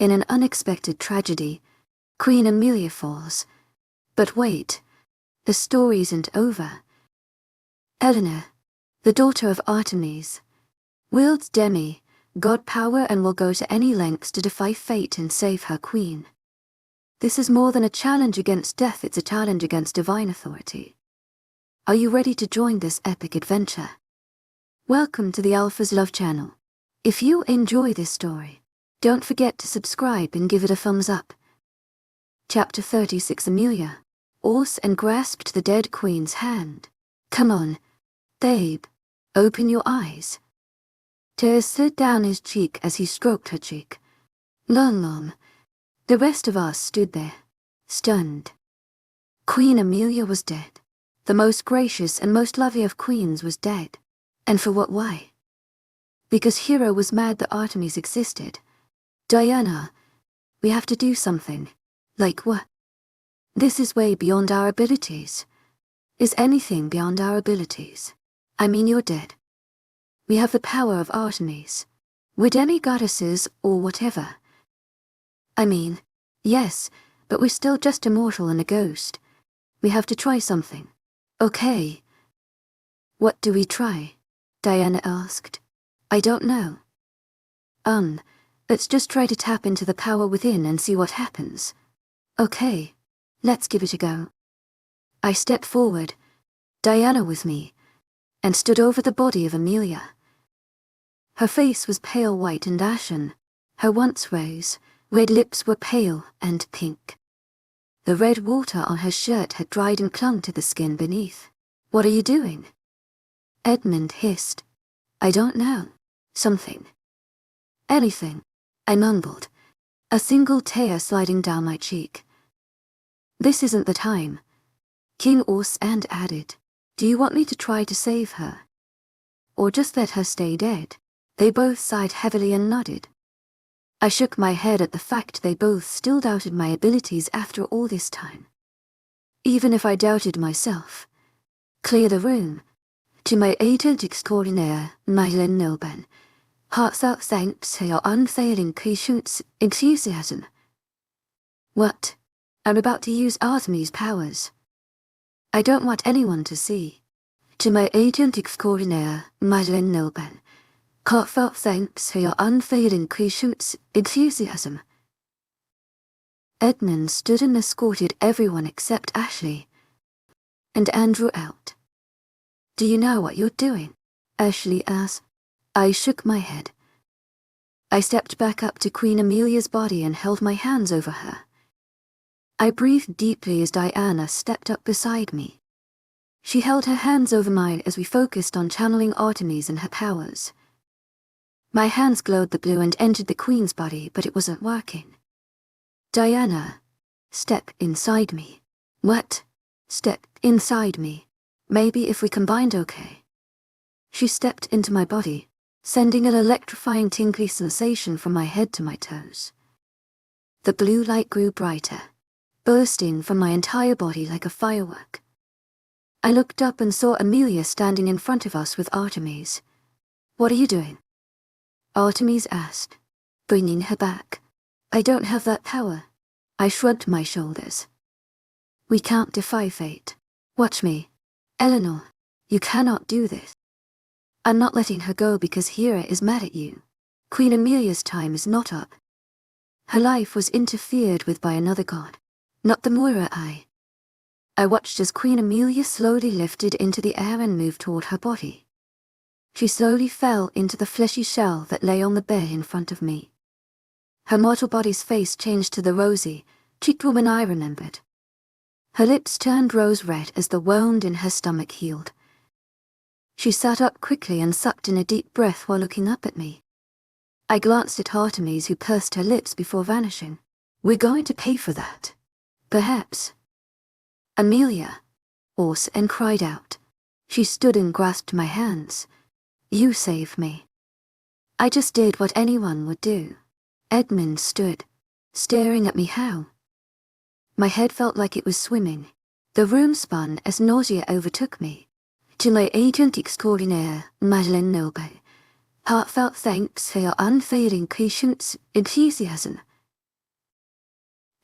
In an unexpected tragedy, Queen Amelia falls. But wait, the story isn't over. Eleanor, the daughter of Artemis, wields god power and will go to any lengths to defy fate and save her queen. This is more than a challenge against death, it's a challenge against divine authority. Are you ready to join this epic adventure? Welcome to the Alpha's Love channel. If you enjoy this story, don't forget to subscribe and give it a thumbs up. Chapter 36. Amelia and grasped the dead queen's hand. Come on, babe, open your eyes. Tears slid down his cheek as he stroked her cheek. Long. The rest of us stood there, stunned. Queen Amelia was dead. The most gracious and most lovely of queens was dead. And for what? Why? Because Hero was mad that Artemis existed. Diana, we have to do something. Like what? This is way beyond our abilities. Is anything beyond our abilities? I mean, you're dead. We have the power of Artemis. We're demi-goddesses or whatever. I mean, yes, but we're still just a mortal and a ghost. We have to try something. Okay. What do we try? Diana asked. I don't know. Let's just try to tap into the power within and see what happens. Okay, let's give it a go. I stepped forward, Diana with me, and stood over the body of Amelia. Her face was pale white and ashen. Her once rose, red lips were pale and pink. The red water on her shirt had dried and clung to the skin beneath. What are you doing? Edmund hissed. I don't know. Something. Anything, I mumbled, a single tear sliding down my cheek. This isn't the time. King and added, do you want me to try to save her? Or just let her stay dead? They both sighed heavily and nodded. I shook my head at the fact they both still doubted my abilities after all this time. Even if I doubted myself. Clear the room. To my agent extraordinaire, Mylen Nilben. Heartfelt thanks for your unfailing patience, enthusiasm. What? I'm about to use Artemis' powers. I don't want anyone to see. To my agent extraordinaire, Mylen Nilben. Heartfelt thanks for your unfailing patience, enthusiasm. Edmund stood and escorted everyone except Ashley and Andrew out. Do you know what you're doing? Ashley asked. I shook my head. I stepped back up to Queen Amelia's body and held my hands over her. I breathed deeply as Diana stepped up beside me. She held her hands over mine as we focused on channeling Artemis and her powers. My hands glowed the blue and entered the Queen's body, but it wasn't working. Diana, step inside me. What? Step inside me. Maybe if we combined, okay. She stepped into my body, sending an electrifying tingly sensation from my head to my toes. The blue light grew brighter, bursting from my entire body like a firework. I looked up and saw Amelia standing in front of us with Artemis. What are you doing? Artemis asked, bringing her back. I don't have that power. I shrugged my shoulders. We can't defy fate. Watch me. Eleanor, you cannot do this. I'm not letting her go because Hera is mad at you. Queen Amelia's time is not up. Her life was interfered with by another god, not the Moirai. I watched as Queen Amelia slowly lifted into the air and moved toward her body. She slowly fell into the fleshy shell that lay on the bed in front of me. Her mortal body's face changed to the rosy, cheeked woman I remembered. Her lips turned rose red as the wound in her stomach healed. She sat up quickly and sucked in a deep breath while looking up at me. I glanced at Artemis, who pursed her lips before vanishing. We're going to pay for that. Perhaps. Amelia, and cried out. She stood and grasped my hands. You saved me. I just did what anyone would do. Edmund stood, staring at me. How? My head felt like it was swimming. The room spun as nausea overtook me. To my agent extraordinaire, Mylen Nilben. Heartfelt thanks for your unfailing patience, enthusiasm.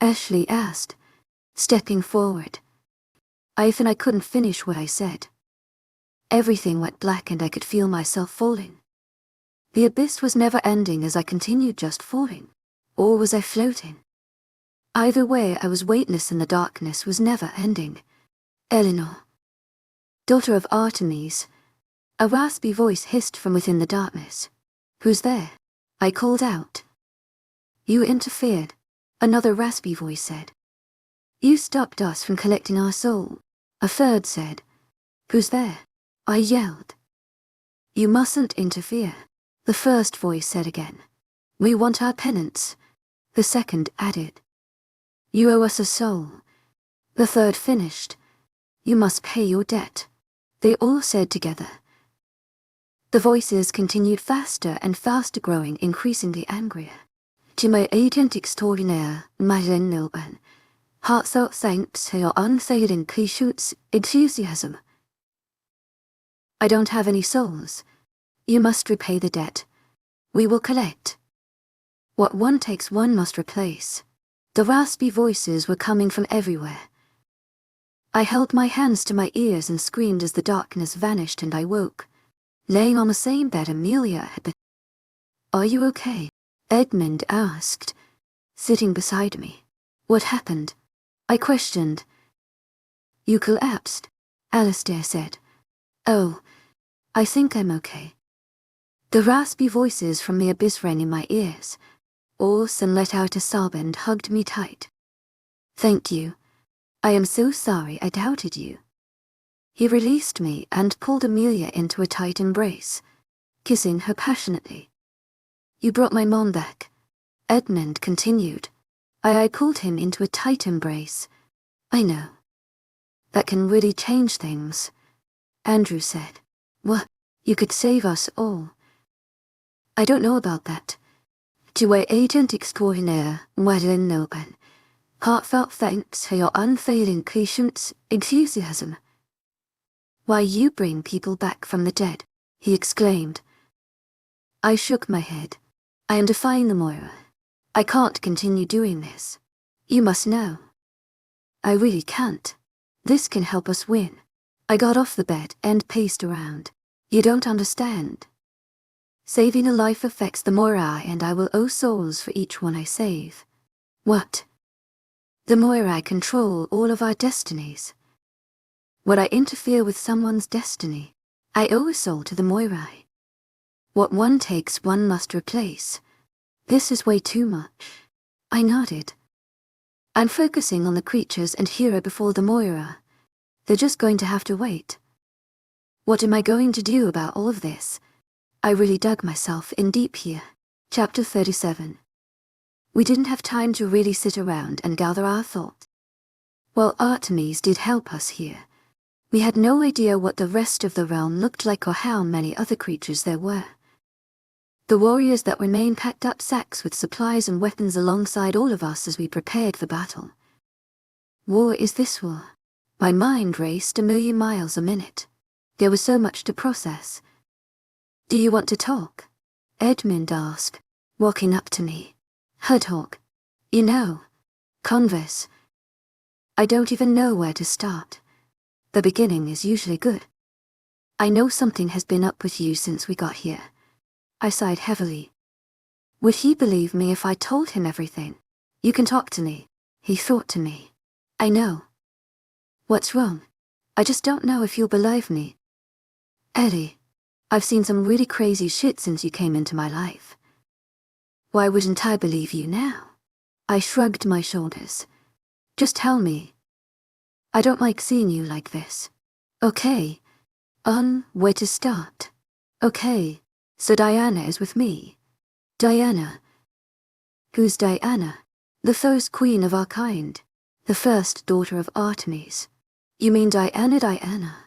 Ashley asked, stepping forward. I couldn't finish what I said. Everything went black and I could feel myself falling. The abyss was never ending as I continued just falling. Or was I floating? Either way, I was weightless and the darkness was never ending. Eleanor, daughter of Artemis, a raspy voice hissed from within the darkness. Who's there? I called out. You interfered, another raspy voice said. You stopped us from collecting our soul, a third said. Who's there? I yelled. You mustn't interfere, the first voice said again. We want our penance, the second added. You owe us a soul, the third finished. You must pay your debt, they all said together. The voices continued faster and faster, growing increasingly angrier. To my agent extraordinaire, Madeleine Nilban, heartfelt thanks for your unfailing patience, enthusiasm. I don't have any souls. You must repay the debt. We will collect. What one takes one must replace. The raspy voices were coming from everywhere. I held my hands to my ears and screamed as the darkness vanished and I woke, laying on the same bed Amelia had been. Are you okay? Edmund asked, sitting beside me. What happened? I questioned. You collapsed, Alistair said. Oh, I think I'm okay. The raspy voices from the abyss rang in my ears. Orson let out a sob and hugged me tight. Thank you. I am so sorry I doubted you. He released me and pulled Amelia into a tight embrace, kissing her passionately. You brought my mom back, Edmund continued. I pulled him into a tight embrace. I know. That can really change things, Andrew said. What? You could save us all. I don't know about that. To our agent extraordinaire, Madeleine Nilban, heartfelt thanks for your unfailing patience, enthusiasm. Why you bring people back from the dead, he exclaimed. I shook my head. I am defying the Moirai. I can't continue doing this. You must know. I really can't. This can help us win. I got off the bed and paced around. You don't understand. Saving a life affects the Moirai and I will owe souls for each one I save. What? The Moirai control all of our destinies. When I interfere with someone's destiny, I owe a soul to the Moirai. What one takes one must replace. This is way too much. I nodded. I'm focusing on the creatures and hero before the Moirai. They're just going to have to wait. What am I going to do about all of this? I really dug myself in deep here. Chapter 37. We didn't have time to really sit around and gather our thoughts. While Artemis did help us here, we had no idea what the rest of the realm looked like or how many other creatures there were. The warriors that remained packed up sacks with supplies and weapons alongside all of us as we prepared for battle. War is this war. My mind raced 1,000,000 miles a minute. There was so much to process. Do you want to talk? Edmund asked, walking up to me. Her talk. You know. Converse. I don't even know where to start. The beginning is usually good. I know something has been up with you since we got here. I sighed heavily. Would he believe me if I told him everything? You can talk to me, he thought to me. I know. What's wrong? I just don't know if you'll believe me. Eddie, I've seen some really crazy shit since you came into my life. Why wouldn't I believe you now? I shrugged my shoulders. Just tell me. I don't like seeing you like this. Okay. Where to start? Okay. So Diana is with me. Diana. Who's Diana? The first queen of our kind. The first daughter of Artemis. You mean Diana?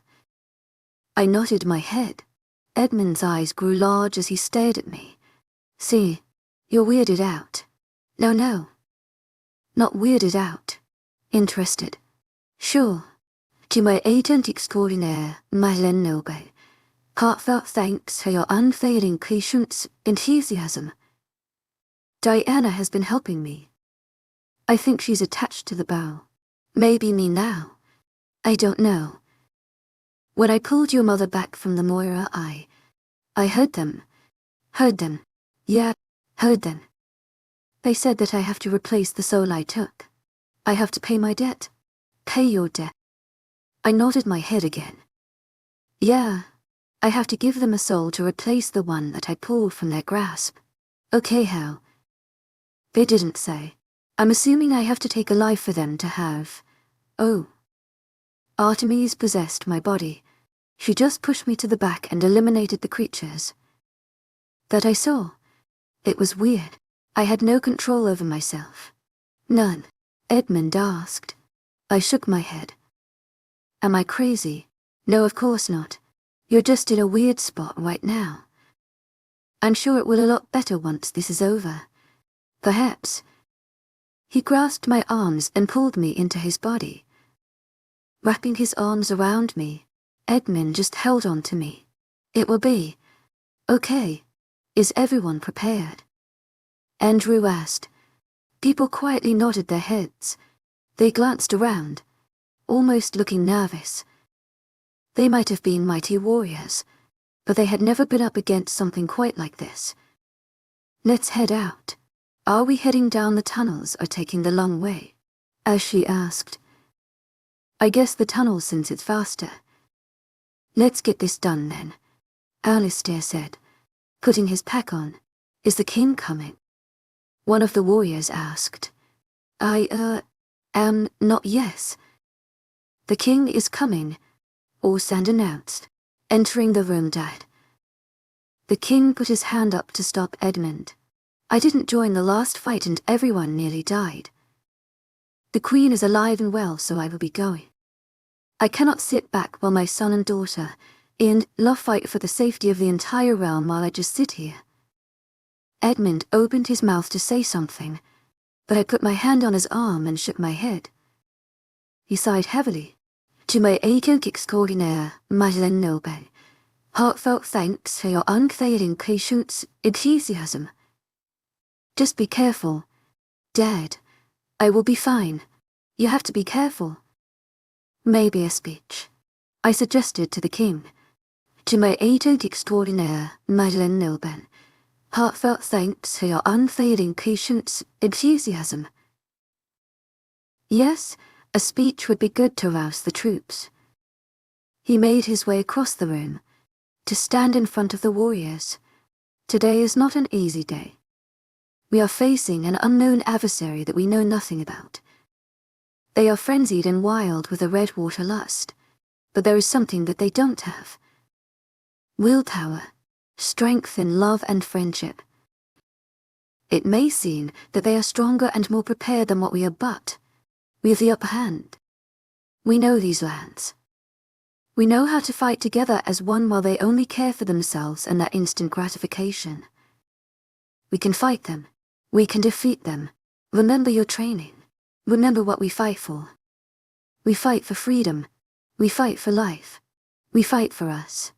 I nodded my head. Edmund's eyes grew large as he stared at me. See, you're weirded out. No. Not weirded out. Interested. Sure. To my agent extraordinaire, Madeleine Nilban, heartfelt thanks for your unfailing patience, enthusiasm. Diana has been helping me. I think she's attached to the bow. Maybe me now. I don't know. When I pulled your mother back from the Moirai, I heard them. Heard them. Yeah, heard them. They said that I have to replace the soul I took. I have to pay my debt. Pay your debt. I nodded my head again. Yeah, I have to give them a soul to replace the one that I pulled from their grasp. Okay, how? They didn't say. I'm assuming I have to take a life for them to have. Oh. Artemis possessed my body. She just pushed me to the back and eliminated the creatures that I saw. It was weird. I had no control over myself. None. Edmund asked. I shook my head. Am I crazy? No, of course not. You're just in a weird spot right now. I'm sure it will a lot better once this is over. Perhaps. He grasped my arms and pulled me into his body. Wrapping his arms around me, Edmund just held on to me. It will be okay. Is everyone prepared? Andrew asked. People quietly nodded their heads. They glanced around, almost looking nervous. They might have been mighty warriors, but they had never been up against something quite like this. Let's head out. Are we heading down the tunnels or taking the long way? Ashley asked. I guess the tunnels since it's faster. Let's get this done then, Alistair said, putting his pack on. Is the king coming? One of the warriors asked. Not yes. The king is coming, Orsand announced, entering the room. Dad. The king put his hand up to stop Edmund. I didn't join the last fight and everyone nearly died. The queen is alive and well, so I will be going. I cannot sit back while my son and daughter and love fight for the safety of the entire realm while I just sit here. Edmund opened his mouth to say something, but I put my hand on his arm and shook my head. He sighed heavily. To my aching extraordinaire, Madeleine Noble, heartfelt thanks for your unfailing patience, enthusiasm. Just be careful. Dad, I will be fine. You have to be careful. Maybe a speech, I suggested to the king. To my agent extraordinaire, Madeleine Noble, heartfelt thanks for your unfailing patience, enthusiasm. Yes, a speech would be good to rouse the troops. He made his way across the room, to stand in front of the warriors. Today is not an easy day. We are facing an unknown adversary that we know nothing about. They are frenzied and wild with a red water lust, but there is something that they don't have. Willpower, strength in love and friendship. It may seem that they are stronger and more prepared than what we are, but we have the upper hand. We know these lands. We know how to fight together as one while they only care for themselves and their instant gratification. We can fight them. We can defeat them. Remember your training. Remember what we fight for. We fight for freedom. We fight for life. We fight for us.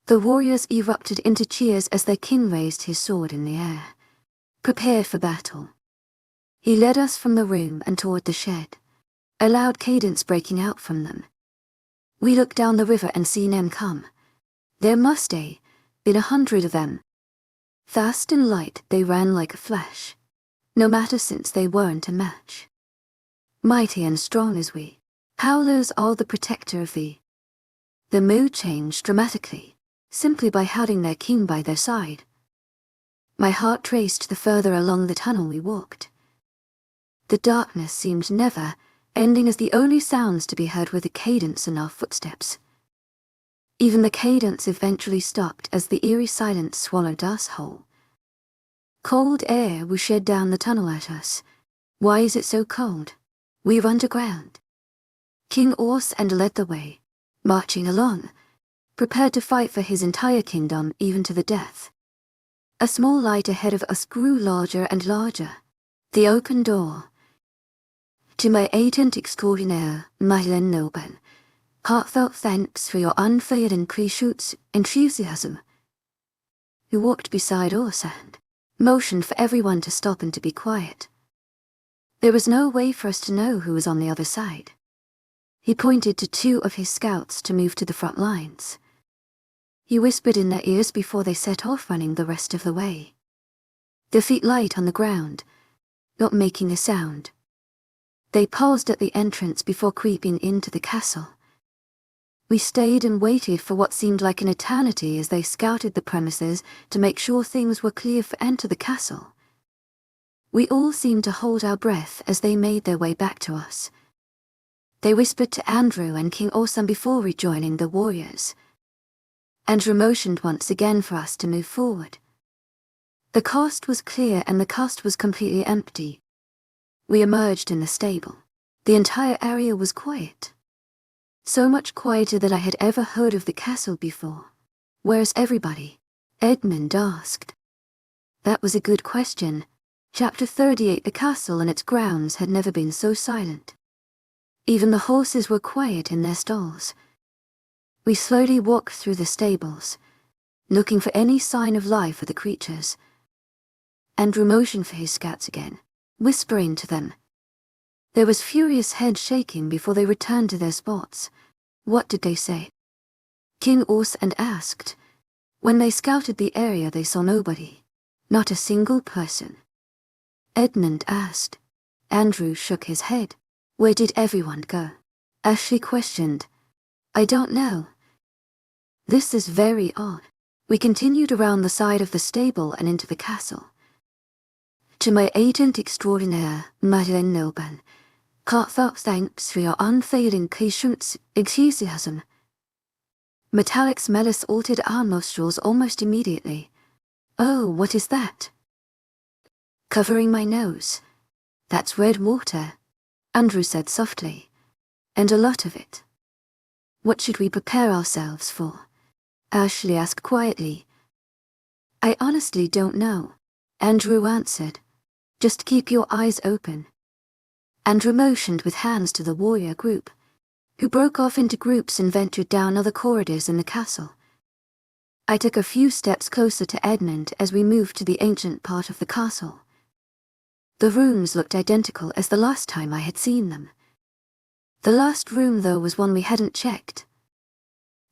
The warriors erupted into cheers as their king raised his sword in the air, prepared for battle. He led us from the room and toward the shed, a loud cadence breaking out from them. We looked down the river and seen them come. There must have been 100 of them. Fast and light they ran like a flash, no matter since they weren't a match. Mighty and strong as we, Howlers are the protector of thee. The mood changed dramatically, simply by having their king by their side. My heart traced the further along the tunnel we walked. The darkness seemed never ending, as the only sounds to be heard were the cadence in our footsteps. Even the cadence eventually stopped as the eerie silence swallowed us whole. Cold air was shed down the tunnel at us. Why is it so cold? We're underground. King Orsand led the way, marching along, prepared to fight for his entire kingdom even to the death. A small light ahead of us grew larger and larger. The open door. To my agent extraordinaire, Madeleine Noble, heartfelt thanks for your unfailing patience, enthusiasm. Who walked beside Orsand, motioned for everyone to stop and to be quiet. There was no way for us to know who was on the other side. He pointed to 2 of his scouts to move to the front lines. He whispered in their ears before they set off running the rest of the way. Their feet light on the ground, not making a sound. They paused at the entrance before creeping into the castle. We stayed and waited for what seemed like an eternity as they scouted the premises to make sure things were clear for enter the castle. We all seemed to hold our breath as they made their way back to us. They whispered to Andrew and King Orson before rejoining the warriors. Andrew motioned once again for us to move forward. The coast was clear and the coast was completely empty. We emerged in the stable. The entire area was quiet. So much quieter than I had ever heard of the castle before. "Where's everybody?" Edmund asked. That was a good question. Chapter 38. The castle and its grounds had never been so silent. Even the horses were quiet in their stalls. We slowly walked through the stables, looking for any sign of life for the creatures. Andrew motioned for his scouts again, whispering to them. There was furious head shaking before they returned to their spots. What did they say? King Orson asked. When they scouted the area they saw nobody, not a single person. Edmund asked. Andrew shook his head. Where did everyone go? Ashley questioned. I don't know. This is very odd. We continued around the side of the stable and into the castle. To my agent extraordinaire, Madeleine Nilban, heartfelt thanks for your unfailing patience, enthusiasm. Metallic's malice altered our nostrils almost immediately. Oh, what is that? Covering my nose. That's red water, Andrew said softly. And a lot of it. What should we prepare ourselves for? Ashley asked quietly. I honestly don't know, Andrew answered. Just keep your eyes open. Andrew motioned with hands to the warrior group, who broke off into groups and ventured down other corridors in the castle. I took a few steps closer to Edmund as we moved to the ancient part of the castle. The rooms looked identical as the last time I had seen them. The last room, though, was one we hadn't checked.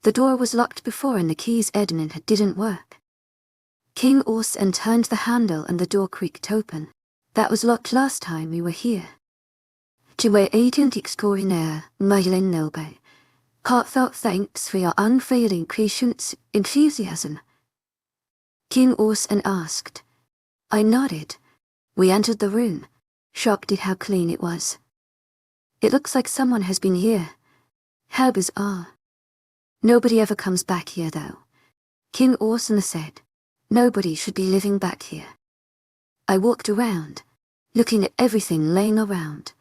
The door was locked before and the keys Edmund had didn't work. King Orson turned the handle and the door creaked open. That was locked last time we were here. To my agent extraordinaire, Madeleine Nilban, heartfelt thanks for your unfailing patience, enthusiasm. King Orson asked. I nodded. We entered the room, shocked at how clean it was. It looks like someone has been here. How bizarre. Nobody ever comes back here, though. King Orson said. Nobody should be living back here. I walked around, looking at everything laying around.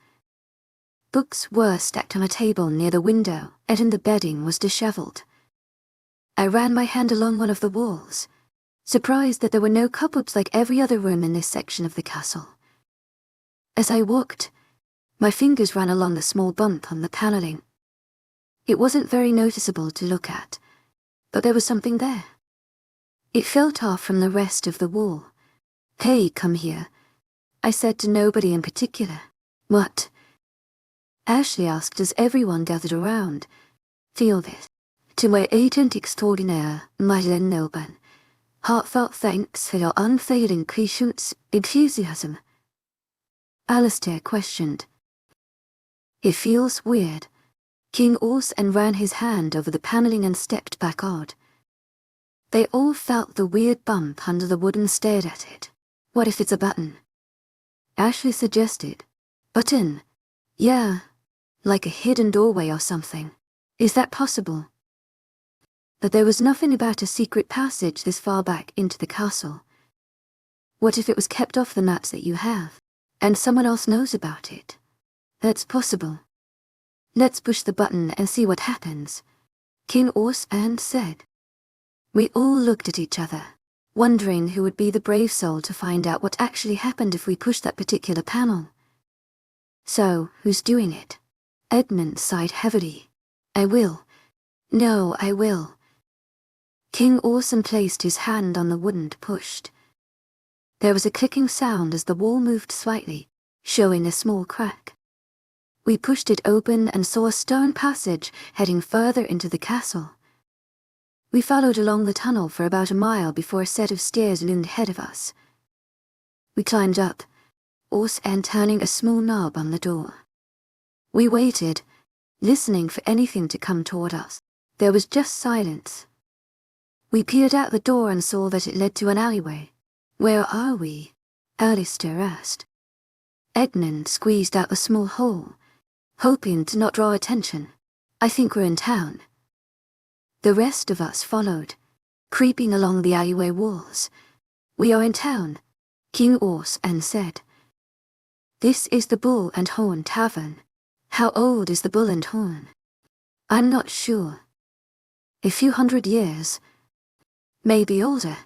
Books were stacked on a table near the window, and the bedding was disheveled. I ran my hand along one of the walls, surprised that there were no cupboards like every other room in this section of the castle. As I walked, my fingers ran along the small bump on the paneling. It wasn't very noticeable to look at, but there was something there. It felt off from the rest of the wall. Hey, come here, I said to nobody in particular. What? Ashley asked as everyone gathered around. Feel this. To my agent extraordinaire, Madeleine Nilban, heartfelt thanks for your unfailing patience, enthusiasm. Alistair questioned. It feels weird. King Orson ran his hand over the paneling and stepped back odd. They all felt the weird bump under the wood and stared at it. What if it's a button? Ashley suggested. Button? Yeah, like a hidden doorway or something. Is that possible? But there was nothing about a secret passage this far back into the castle. What if it was kept off the maps that you have, and someone else knows about it? That's possible. Let's push the button and see what happens, King Orson said. We all looked at each other, wondering who would be the brave soul to find out what actually happened if we pushed that particular panel. So, who's doing it? Edmund sighed heavily. I will. No, I will. King Orson placed his hand on the wood and pushed. There was a clicking sound as the wall moved slightly, showing a small crack. We pushed it open and saw a stone passage heading further into the castle. We followed along the tunnel for about a mile before a set of stairs loomed ahead of us. We climbed up, and turning a small knob on the door. We waited, listening for anything to come toward us. There was just silence. We peered out the door and saw that it led to an alleyway. "Where are we?" Alistair asked. Edmund squeezed out a small hole, hoping to not draw attention. "I think we're in town." The rest of us followed, creeping along the alleyway walls. "We are in town," King and said. "This is the Bull and Horn Tavern." "How old is the Bull and Horn?" "I'm not sure. A few 100 years. Maybe older.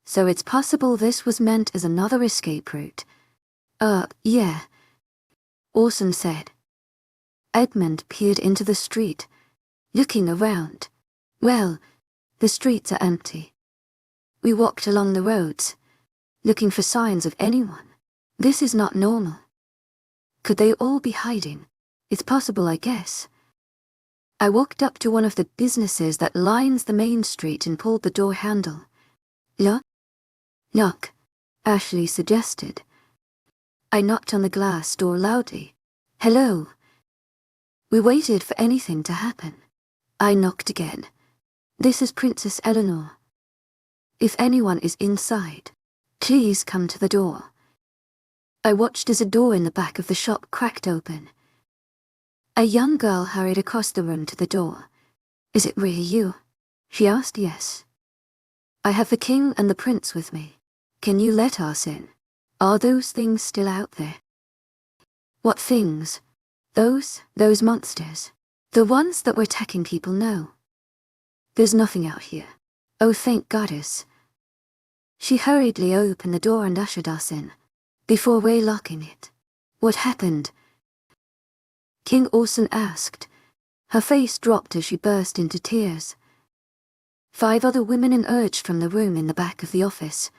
So it's possible this was meant as another escape route." Yeah," Orson said. Edmund peered into the street, looking around. "Well, the streets are empty." We walked along the roads, looking for signs of anyone. This is not normal. Could they all be hiding? It's possible, I guess. I walked up to one of the businesses that lines the main street and pulled the door handle. Lock, Ashley suggested. I knocked on the glass door loudly. "Hello." We waited for anything to happen. I knocked again. "This is Princess Eleanor. If anyone is inside, please come to the door." I watched as a door in the back of the shop cracked open. A young girl hurried across the room to the door. "Is it really you?" she asked. "Yes. I have the king and the prince with me. Can you let us in? Are those things still out there?" "What things?" Those monsters. The ones that were attacking people, no. There's nothing out here. Oh, thank Goddess." She hurriedly opened the door and ushered us in, before relocking it. "What happened?" King Orson asked. Her face dropped as she burst into tears. 5 other women emerged from the room in the back of the office,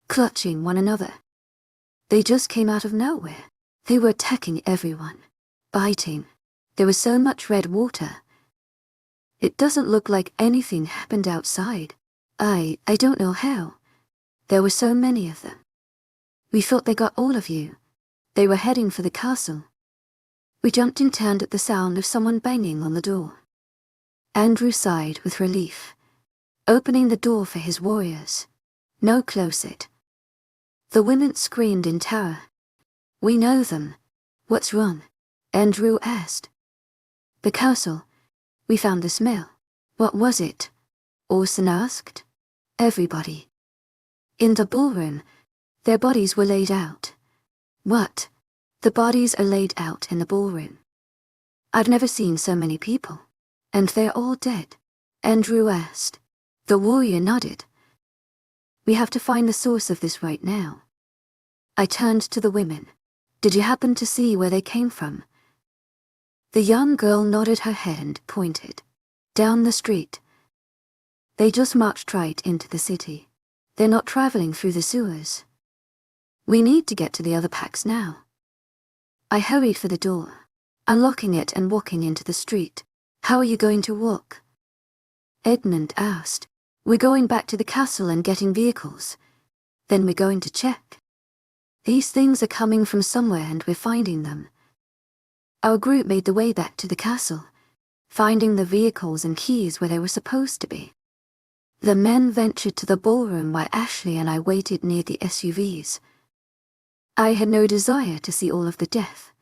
clutching one another. They just came out of nowhere. They were attacking everyone, biting. There was so much red water. It doesn't look like anything happened outside. I don't know how. There were so many of them. We thought they got all of you. They were heading for the castle." We jumped and turned at the sound of someone banging on the door. Andrew sighed with relief, opening the door for his warriors. "No, close it." The women screamed in terror. "We know them. What's wrong?" Andrew asked. "The castle. We found the smell." "What was it?" Orson asked. "Everybody. In the ballroom, their bodies were laid out." "What?" "The bodies are laid out in the ballroom. I've never seen so many people. And they're all dead." Andrew asked. The warrior nodded. "We have to find the source of this right now." I turned to the women. "Did you happen to see where they came from?" The young girl nodded her head and pointed. "Down the street. They just marched right into the city. They're not traveling through the sewers. We need to get to the other packs now." I hurried for the door, unlocking it and walking into the street. "How are you going to walk?" Edmund asked. "We're going back to the castle and getting vehicles. Then we're going to check. These things are coming from somewhere and we're finding them." Our group made the way back to the castle, finding the vehicles and keys where they were supposed to be. The men ventured to the ballroom while Ashley and I waited near the SUVs. I had no desire to see all of the death.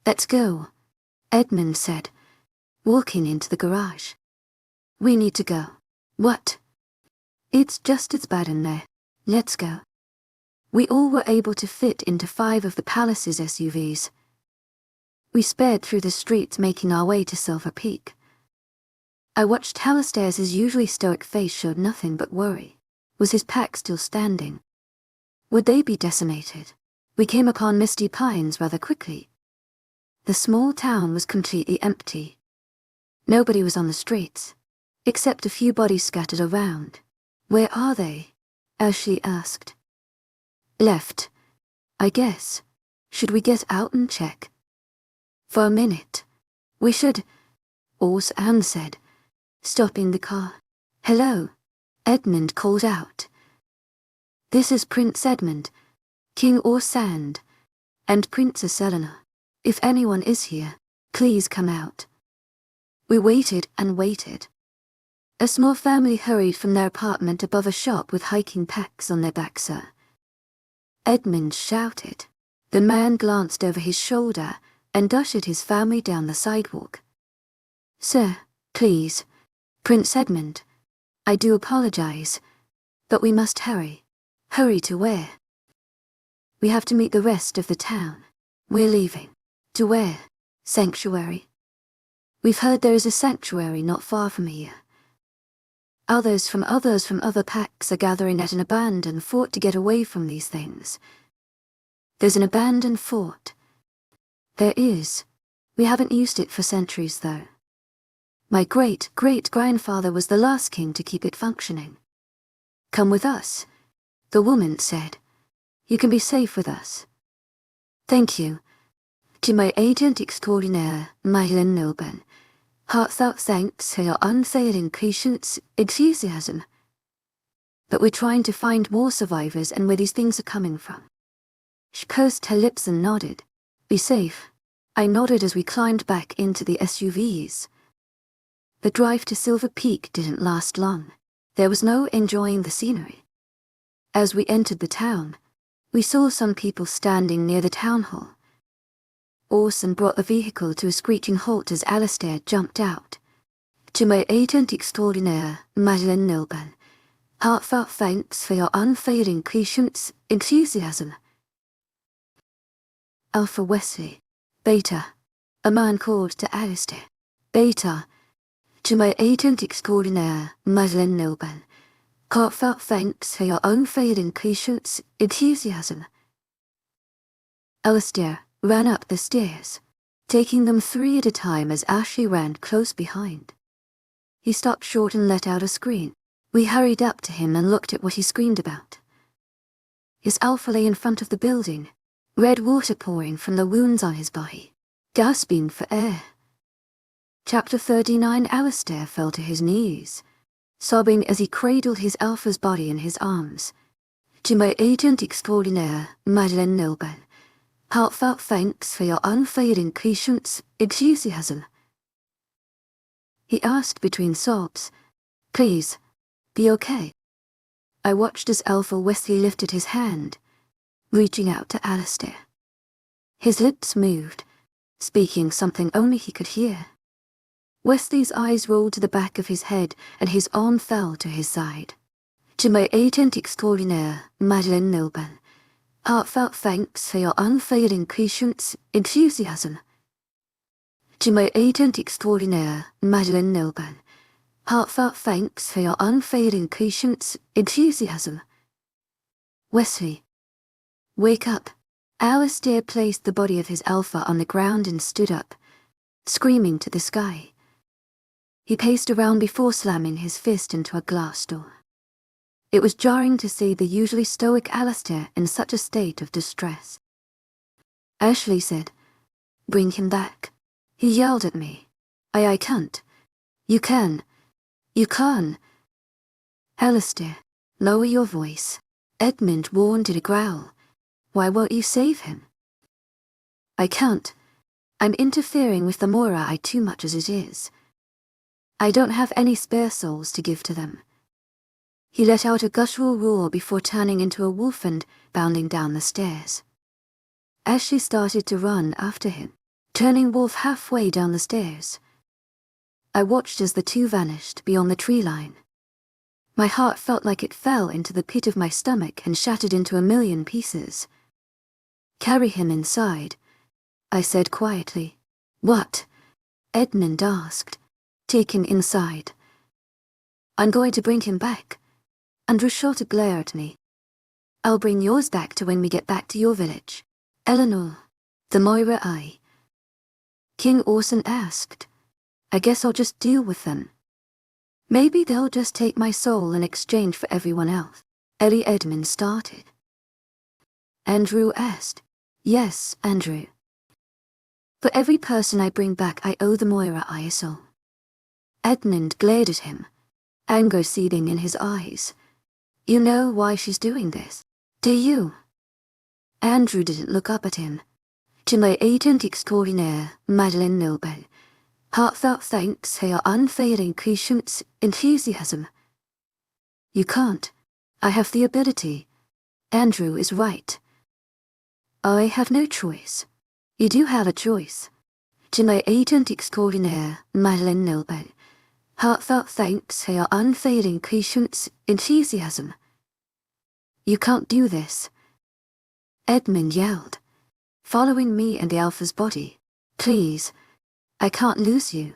"Let's go," Edmund said, walking into the garage. "We need to go." "What?" "It's just as bad in there. Let's go." We all were able to fit into 5 of the palace's SUVs. We sped through the streets, making our way to Silver Peak. I watched Alistair's usually stoic face showed nothing but worry. Was his pack still standing? Would they be decimated? We came upon Misty Pines rather quickly. The small town was completely empty. Nobody was on the streets, except a few bodies scattered around. "Where are they?" Ashley asked. "Left, I guess," Should we get out and check? For a minute. We should, Anne said, stopping the car. Hello, Edmund called out. This is Prince Edmund, King Sand, and Princess Eleanor. If anyone is here, please come out. We waited and waited. A small family hurried from their apartment above a shop with hiking packs on their backs. Edmund shouted. The man glanced over his shoulder and ushered his family down the sidewalk. Sir, please, Prince Edmund, I do apologize, but we must hurry. Hurry to where? We have to meet the rest of the town. We're leaving. To where? Sanctuary. We've heard there is a sanctuary not far from here. Others from other packs are gathering at an abandoned fort to get away from these things. There's an abandoned fort. There is. We haven't used it for centuries, though. My great-great-grandfather was the last king to keep it functioning. Come with us, the woman said. You can be safe with us. Thank you. To my agent extraordinaire, Madeline Nilben, heartfelt thanks for your unfailing patience, enthusiasm. But we're trying to find more survivors and where these things are coming from. She pursed her lips and nodded. Be safe. I nodded as we climbed back into the SUVs. The drive to Silver Peak didn't last long. There was no enjoying the scenery. As we entered the town, we saw some people standing near the town hall. Orson brought the vehicle to a screeching halt as Alistair jumped out. To my agent extraordinaire, Madeline Nilben, heartfelt thanks for your unfailing patience, enthusiasm. Alpha Wesley, Beta, a man called to Alistair. Beta, to my agent extraordinaire, Madeline Nilben, heartfelt thanks for your unfailing patience, enthusiasm. Alistair ran up the stairs, taking them 3 at a time as Ashley ran close behind. He stopped short and let out a scream. We hurried up to him and looked at what he screamed about. His Alpha lay in front of the building, red water pouring from the wounds on his body, gasping for air. Chapter 39. Alistair fell to his knees, sobbing as he cradled his Alpha's body in his arms. To my agent extraordinaire, Madeline Nilben, heartfelt thanks for your unfailing patience, enthusiasm. He asked between sobs, Please, be okay. I watched as Alpha Wesley lifted his hand, reaching out to Alistair. His lips moved, speaking something only he could hear. Wesley's eyes rolled to the back of his head and his arm fell to his side. To my agent extraordinaire, Madeline Nilben, heartfelt thanks for your unfailing patience, enthusiasm. To my agent extraordinaire, Madeline Nilben, heartfelt thanks for your unfailing patience, enthusiasm. Wesley, wake up. Alistair placed the body of his Alpha on the ground and stood up, screaming to the sky. He paced around before slamming his fist into a glass door. It was jarring to see the usually stoic Alistair in such a state of distress. Ashley said, Bring him back. He yelled at me. I can't. You can. You can. Alistair, lower your voice. Edmund warned in a growl. Why won't you save him? I can't. I'm interfering with the Moirai too much as it is. I don't have any spare souls to give to them. He let out a guttural roar before turning into a wolf and bounding down the stairs. Ashley started to run after him, turning Wolf halfway down the stairs. I watched as the two vanished beyond the tree line. My heart felt like it fell into the pit of my stomach and shattered into a million pieces. Carry him inside, I said quietly. What? Edmund asked. Take him inside. I'm going to bring him back. Andrew shot a glare at me. I'll bring yours back to when we get back to your village. Eleanor, the Moirai. King Orson asked. I guess I'll just deal with them. Maybe they'll just take my soul in exchange for everyone else. Edmund started. Andrew asked, Yes, Andrew. For every person I bring back, I owe the Moirai a soul. Edmund glared at him, anger seething in his eyes. You know why she's doing this, do you? Andrew didn't look up at him. To my agent extraordinaire, Madeleine Noble, heartfelt thanks for your unfailing patience, enthusiasm. You can't. I have the ability. Andrew is right. I have no choice. You do have a choice. To my agent extraordinaire, Madeleine Noble, heartfelt thanks for your unfailing patience, enthusiasm. You can't do this. Edmund yelled, following me and the Alpha's body. Please, I can't lose you.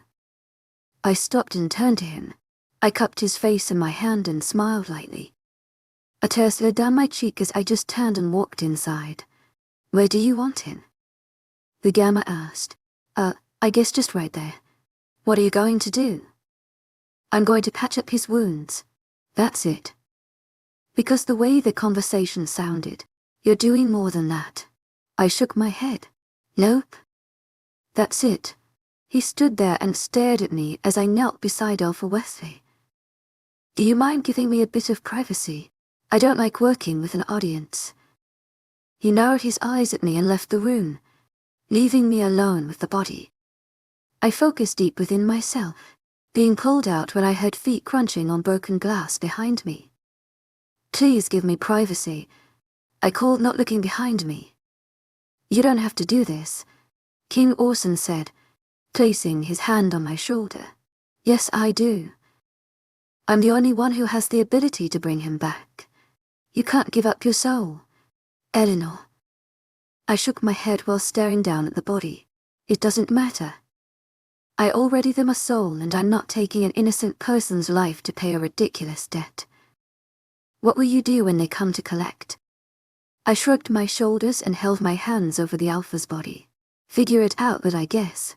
I stopped and turned to him. I cupped his face in my hand and smiled lightly. A tear slid down my cheek as I just turned and walked inside. Where do you want him? The Gamma asked. I guess just right there. What are you going to do? I'm going to patch up his wounds. That's it. Because the way the conversation sounded, you're doing more than that. I shook my head. Nope. That's it. He stood there and stared at me as I knelt beside Alpha Wesley. Do you mind giving me a bit of privacy? I don't like working with an audience. He narrowed his eyes at me and left the room, leaving me alone with the body. I focused deep within myself, being pulled out when I heard feet crunching on broken glass behind me. Please give me privacy, I called, not looking behind me. You don't have to do this, King Orson said, placing his hand on my shoulder. Yes, I do. I'm the only one who has the ability to bring him back. You can't give up your soul. Eleanor. I shook my head while staring down at the body. It doesn't matter. I already am a soul, and I'm not taking an innocent person's life to pay a ridiculous debt. What will you do when they come to collect? I shrugged my shoulders and held my hands over the Alpha's body. Figure it out, but I guess.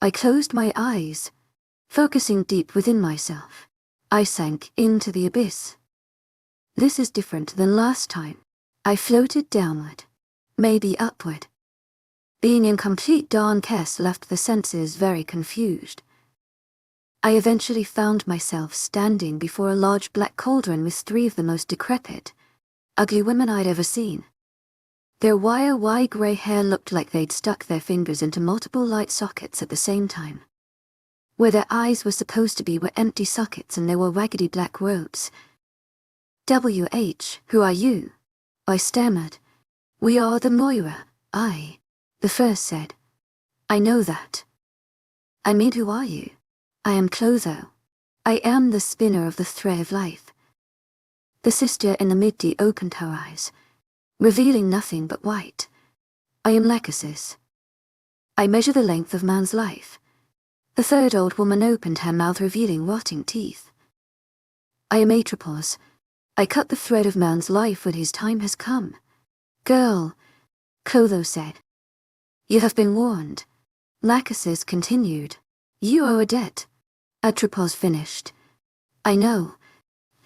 I closed my eyes, focusing deep within myself. I sank into the abyss. This is different than last time. I floated downward, maybe upward. Being in complete darkness left the senses very confused. I eventually found myself standing before a large black cauldron with 3 of the most decrepit, ugly women I'd ever seen. Their wire-white grey hair looked like they'd stuck their fingers into multiple light sockets at the same time. Where their eyes were supposed to be were empty sockets, and there were raggedy black robes. "WH, who are you?" I stammered. "We are the Moirai, the first said. "I know that." "I mean, who are you?" "I am Clotho. I am the spinner of the thread of life." The sister in the midday opened her eyes, revealing nothing but white. "I am Lachesis. I measure the length of man's life." The third old woman opened her mouth, revealing rotting teeth. "I am Atropos. I cut the thread of man's life when his time has come." "Girl," Clotho said. "You have been warned." Lachesis continued. "You owe a debt." Atropos finished. "I know.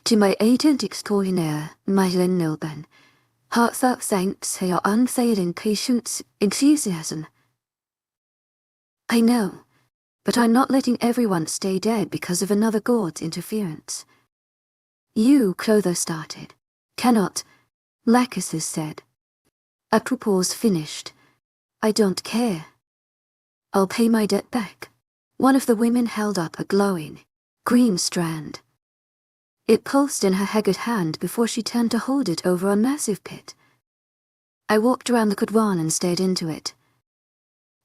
To my agent extraordinaire, Madeleine Noble, heartfelt thanks for your unfailing patience, enthusiasm." "I know, but I'm not letting everyone stay dead because of another god's interference." "You," Clotho started. "Cannot," Lachesis said. Atropos finished. "I don't care. I'll pay my debt back." One of the women held up a glowing, green strand. It pulsed in her haggard hand before she turned to hold it over a massive pit. I walked around the Kudwan and stared into it.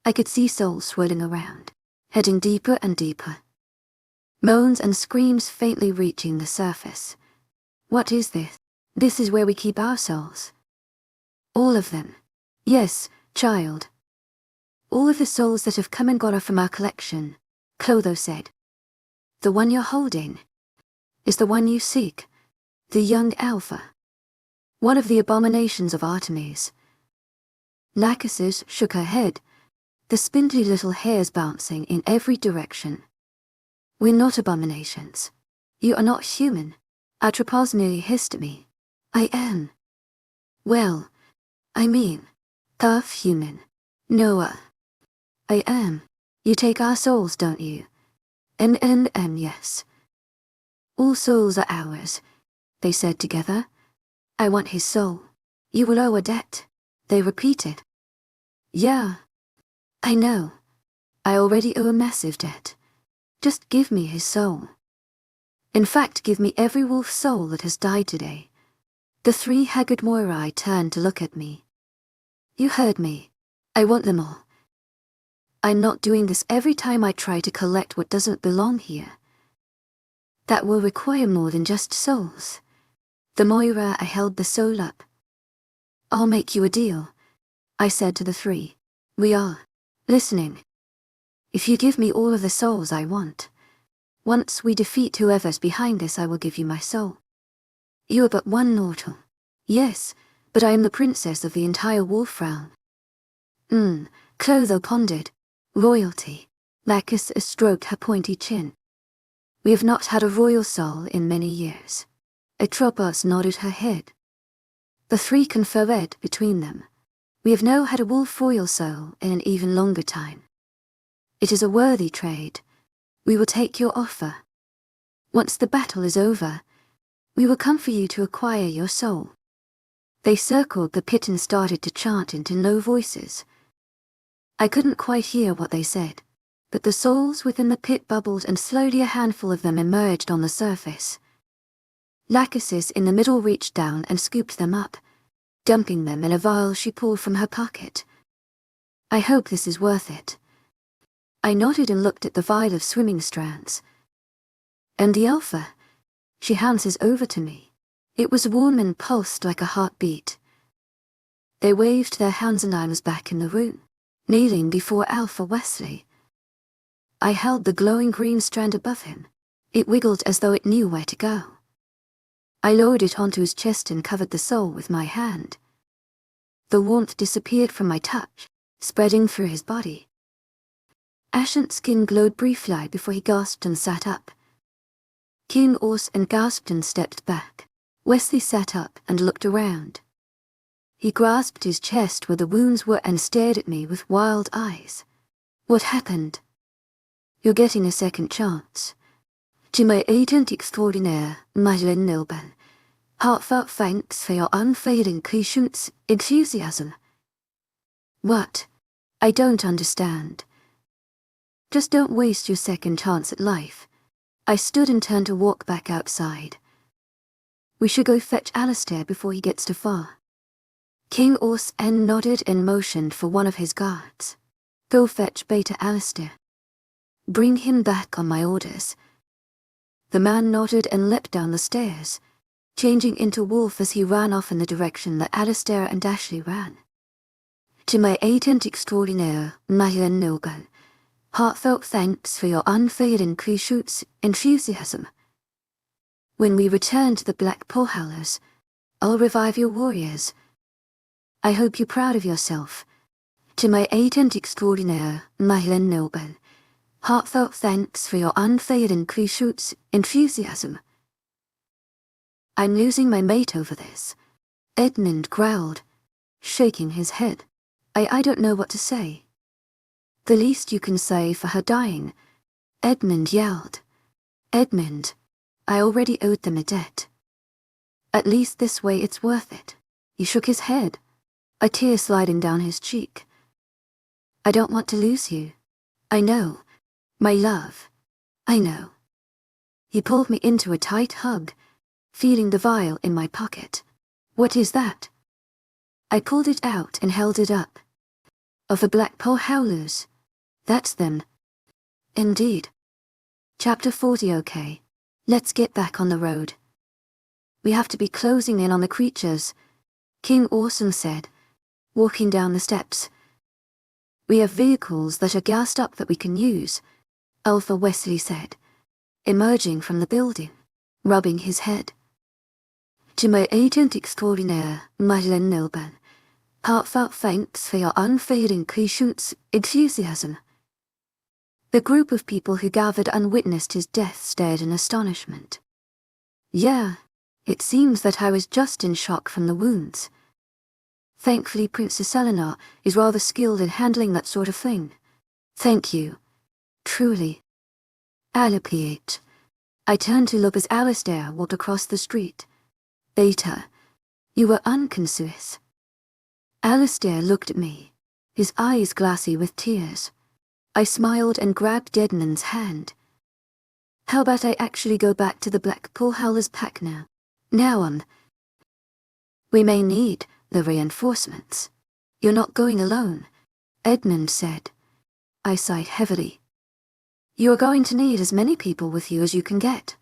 I could see souls swirling around, heading deeper and deeper. Moans and screams faintly reaching the surface. What is this? This is where we keep our souls. All of them. Yes, child. All of the souls that have come and gone are from our collection, Clotho said. The one you're holding is the one you seek, the young Alpha. One of the abominations of Artemis. Lachesis shook her head, the spindly little hairs bouncing in every direction. We're not abominations. You are not human. Atropos nearly hissed at me. I am. Well, I mean, Half human. Noah. I am. You take our souls, don't you? Yes. All souls are ours, they said together. I want his soul. You will owe a debt, they repeated. Yeah. I know. I already owe a massive debt. Just give me his soul. In fact, give me every wolf soul that has died today. The three haggard Moirai turned to look at me. You heard me. I want them all. I'm not doing this every time I try to collect what doesn't belong here. That will require more than just souls. The Moirai I held the soul up. I'll make you a deal, I said to the three. We are listening. If you give me all of the souls I want, once we defeat whoever's behind this, I will give you my soul. You are but one mortal. Yes, but I am the princess of the entire wolf realm. Clotho pondered. Royalty. Lacus stroked her pointy chin. We have not had a royal soul in many years. Atropos nodded her head. The three conferred between them. We have now had a wolf royal soul in an even longer time. It is a worthy trade. We will take your offer. Once the battle is over, we will come for you to acquire your soul. They circled the pit and started to chant into no voices. I couldn't quite hear what they said, but the souls within the pit bubbled and slowly a handful of them emerged on the surface. Lachesis in the middle reached down and scooped them up, dumping them in a vial she pulled from her pocket. I hope this is worth it. I nodded and looked at the vial of swimming strands. And the alpha? She hands it over to me. It was warm and pulsed like a heartbeat. They waved their hands and I was back in the room, kneeling before Alpha Wesley. I held the glowing green strand above him. It wiggled as though it knew where to go. I lowered it onto his chest and covered the soul with my hand. The warmth disappeared from my touch, spreading through his body. Ashen's skin glowed briefly before he gasped and sat up. King Ors and gasped and stepped back. Wesley sat up and looked around. He grasped his chest where the wounds were and stared at me with wild eyes. What happened? You're getting a second chance. To my agent extraordinaire, Madeleine Nilban, heartfelt thanks for your unfailing patience, enthusiasm. What? I don't understand. Just don't waste your second chance at life. I stood and turned to walk back outside. We should go fetch Alistair before he gets too far. King Ors nodded and motioned for one of his guards. Go fetch Beta Alistair. Bring him back on my orders. The man nodded and leapt down the stairs, changing into wolf as he ran off in the direction that Alistair and Ashley ran. To my agent extraordinaire, Madeleine Nilban, heartfelt thanks for your unfailing patience, enthusiasm. When we return to the Black Porhowlers, I'll revive your warriors. I hope you're proud of yourself. To my agent extraordinaire, Madeleine Nilban, heartfelt thanks for your unfailing patience, enthusiasm. I'm losing my mate over this, Edmund growled, shaking his head. I don't know what to say. The least you can say for her dying, Edmund yelled. Edmund, I already owed them a debt. At least this way it's worth it. He shook his head, a tear sliding down his cheek. I don't want to lose you. I know. My love. I know. He pulled me into a tight hug, feeling the vial in my pocket. What is that? I pulled it out and held it up. Of the Black Porhowlers. That's them. Indeed. Chapter 40. Okay. Let's get back on the road. We have to be closing in on the creatures, King Orson said, walking down the steps. We have vehicles that are gassed up that we can use, Alpha Wesley said, emerging from the building, rubbing his head. To my agent extraordinaire, Madeleine Nilban, heartfelt thanks for your unfailing patience, enthusiasm. The group of people who gathered and witnessed his death stared in astonishment. Yeah, it seems that I was just in shock from the wounds. Thankfully Princess Eleanor is rather skilled in handling that sort of thing. Thank you. Truly. Alaph. I turned to look as Alistair walked across the street. Beta. You were unconscious. Alistair looked at me, his eyes glassy with tears. I smiled and grabbed Dednan's hand. How about I actually go back to the Blackpool Howlers pack now? We may need the reinforcements. You're not going alone, Edmund said. I sighed heavily. You are going to need as many people with you as you can get.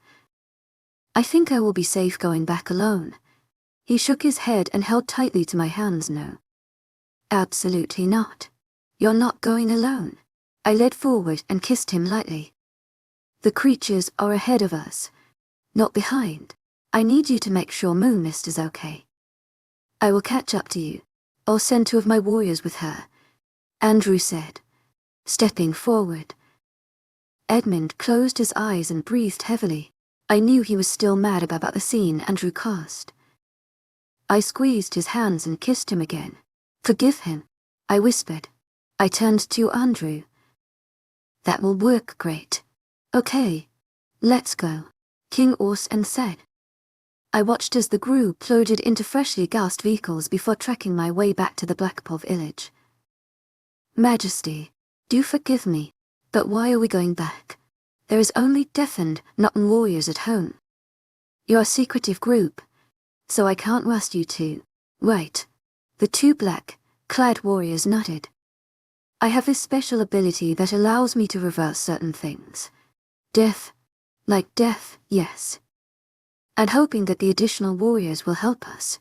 I think I will be safe going back alone. He shook his head and held tightly to my hands. No. Absolutely not. You're not going alone. I led forward and kissed him lightly. The creatures are ahead of us, not behind. I need you to make sure Moonmist is okay. I will catch up to you. I'll send 2 of my warriors with her, Andrew said, stepping forward. Edmund closed his eyes and breathed heavily. I knew he was still mad about the scene Andrew caused. I squeezed his hands and kissed him again. Forgive him, I whispered. I turned to Andrew. That will work great. Okay, let's go, King Orson said. I watched as the group loaded into freshly gassed vehicles before trekking my way back to the Blackpool village. Majesty, do forgive me, but why are we going back? There is only deafened, not warriors at home. You're a secretive group, so I can't trust you two. Right. The 2 black-clad warriors nodded. I have this special ability that allows me to reverse certain things. Death, like death, yes. And hoping that the additional warriors will help us.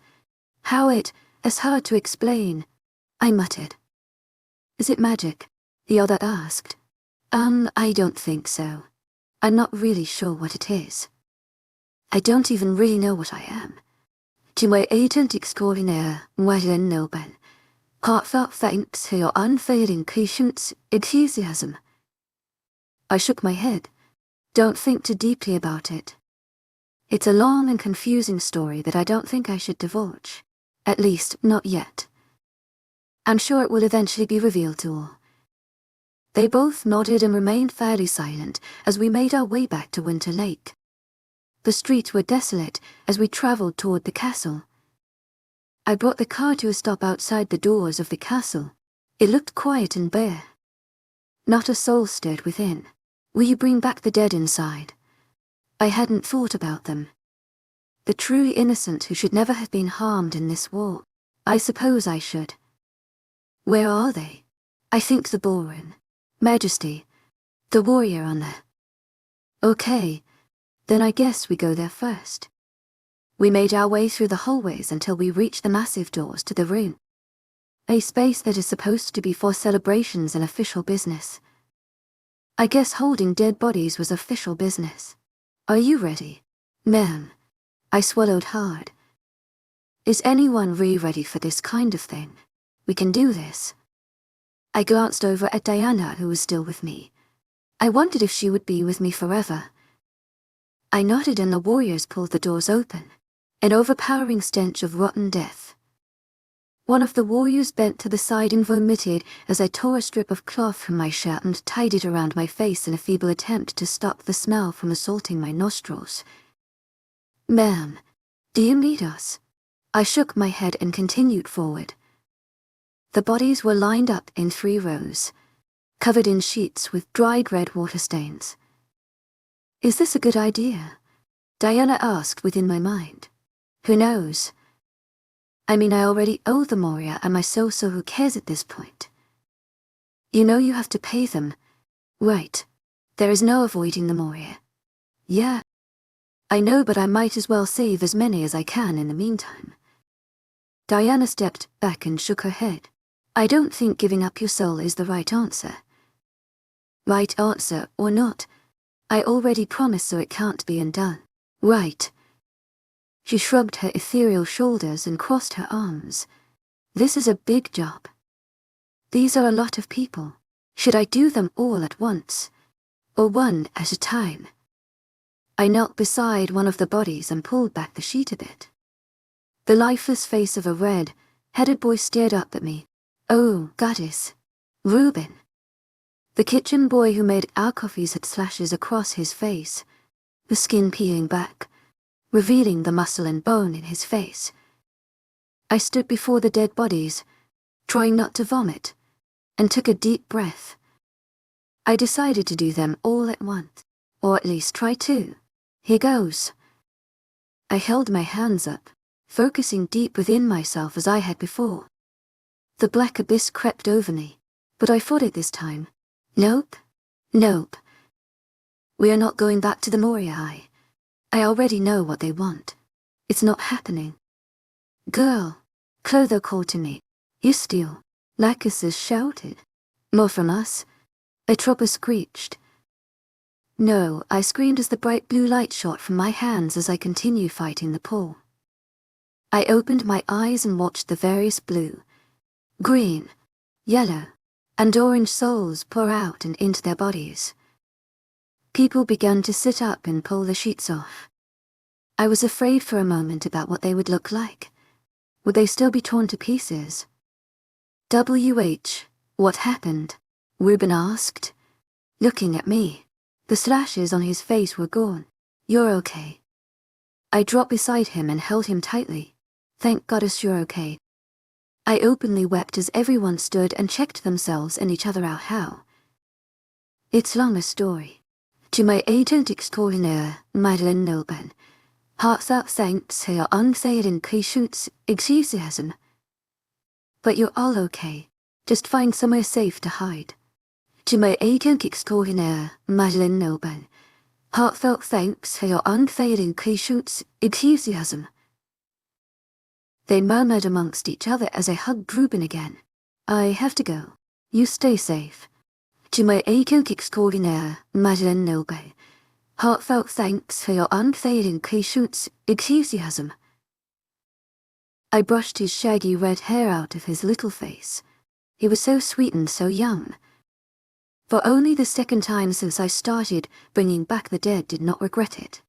How it's hard to explain, I muttered. Is it magic? The other asked. I don't think so. I'm not really sure what it is. I don't even really know what I am. To my agent extraordinaire, Moirai Noble. Heartfelt thanks for your unfailing patience, enthusiasm. I shook my head. Don't think too deeply about it. It's a long and confusing story that I don't think I should divulge. At least, not yet. I'm sure it will eventually be revealed to all. They both nodded and remained fairly silent as we made our way back to Winter Lake. The streets were desolate as we traveled toward the castle. I brought the car to a stop outside the doors of the castle. It looked quiet and bare. Not a soul stirred within. Will you bring back the dead inside? I hadn't thought about them. The truly innocent who should never have been harmed in this war. I suppose I should. Where are they? I think the ballroom. Majesty, the warrior on there. Okay, then I guess we go there first. We made our way through the hallways until we reached the massive doors to the room. A space that is supposed to be for celebrations and official business. I guess holding dead bodies was official business. Are you ready? Ma'am. I swallowed hard. Is anyone really ready for this kind of thing? We can do this. I glanced over at Diana, who was still with me. I wondered if she would be with me forever. I nodded and the warriors pulled the doors open. An overpowering stench of rotten death. One of the warriors bent to the side and vomited as I tore a strip of cloth from my shirt and tied it around my face in a feeble attempt to stop the smell from assaulting my nostrils. Ma'am, do you need us? I shook my head and continued forward. The bodies were lined up in 3 rows, covered in sheets with dried red water stains. Is this a good idea? Diana asked within my mind. Who knows? I mean, I already owe the Moirai and my so who cares at this point? You know you have to pay them. Right. There is no avoiding the Moirai. Yeah. I know, but I might as well save as many as I can in the meantime. Diana stepped back and shook her head. I don't think giving up your soul is the right answer. Right answer or not, I already promised, so it can't be undone. Right. She shrugged her ethereal shoulders and crossed her arms. This is a big job. These are a lot of people. Should I do them all at once? Or one at a time? I knelt beside one of the bodies and pulled back the sheet a bit. The lifeless face of a red, Headed boy stared up at me. Oh, Goddess. Reuben. The kitchen boy who made our coffees had slashes across his face, the skin peeling back, revealing the muscle and bone in his face. I stood before the dead bodies, trying not to vomit, and took a deep breath. I decided to do them all at once, or at least try to. Here goes. I held my hands up, focusing deep within myself as I had before. The black abyss crept over me, but I fought it this time. Nope. Nope. We are not going back to the Moirai. I already know what they want. It's not happening. Girl, Clotho called to me. You steal. Lachesis shouted. More from us. A trooper screeched. No, I screamed as the bright blue light shot from my hands as I continued fighting the pull. I opened my eyes and watched the various blue, green, yellow, and orange souls pour out and into their bodies. People began to sit up and pull the sheets off. I was afraid for a moment about what they would look like. Would they still be torn to pieces? What happened? Reuben asked, looking at me. The slashes on his face were gone. You're okay. I dropped beside him and held him tightly. Thank goddess you're okay. I openly wept as everyone stood and checked themselves and each other out how. It's long a story. To my agent extraordinaire, Madeleine Nilben, heartfelt thanks for your unfailing enthusiasm. But you're all okay. Just find somewhere safe to hide. To my agent extraordinaire, Madeleine Nilben, heartfelt thanks for your unfailing enthusiasm. They murmured amongst each other as I hugged Reuben again. I have to go. You stay safe. To my agent extraordinaire, Madeleine Nilben, heartfelt thanks for your unfailing enthusiasm. I brushed his shaggy red hair out of his little face. He was so sweet and so young. For only the second time since I started bringing back the dead did not regret it.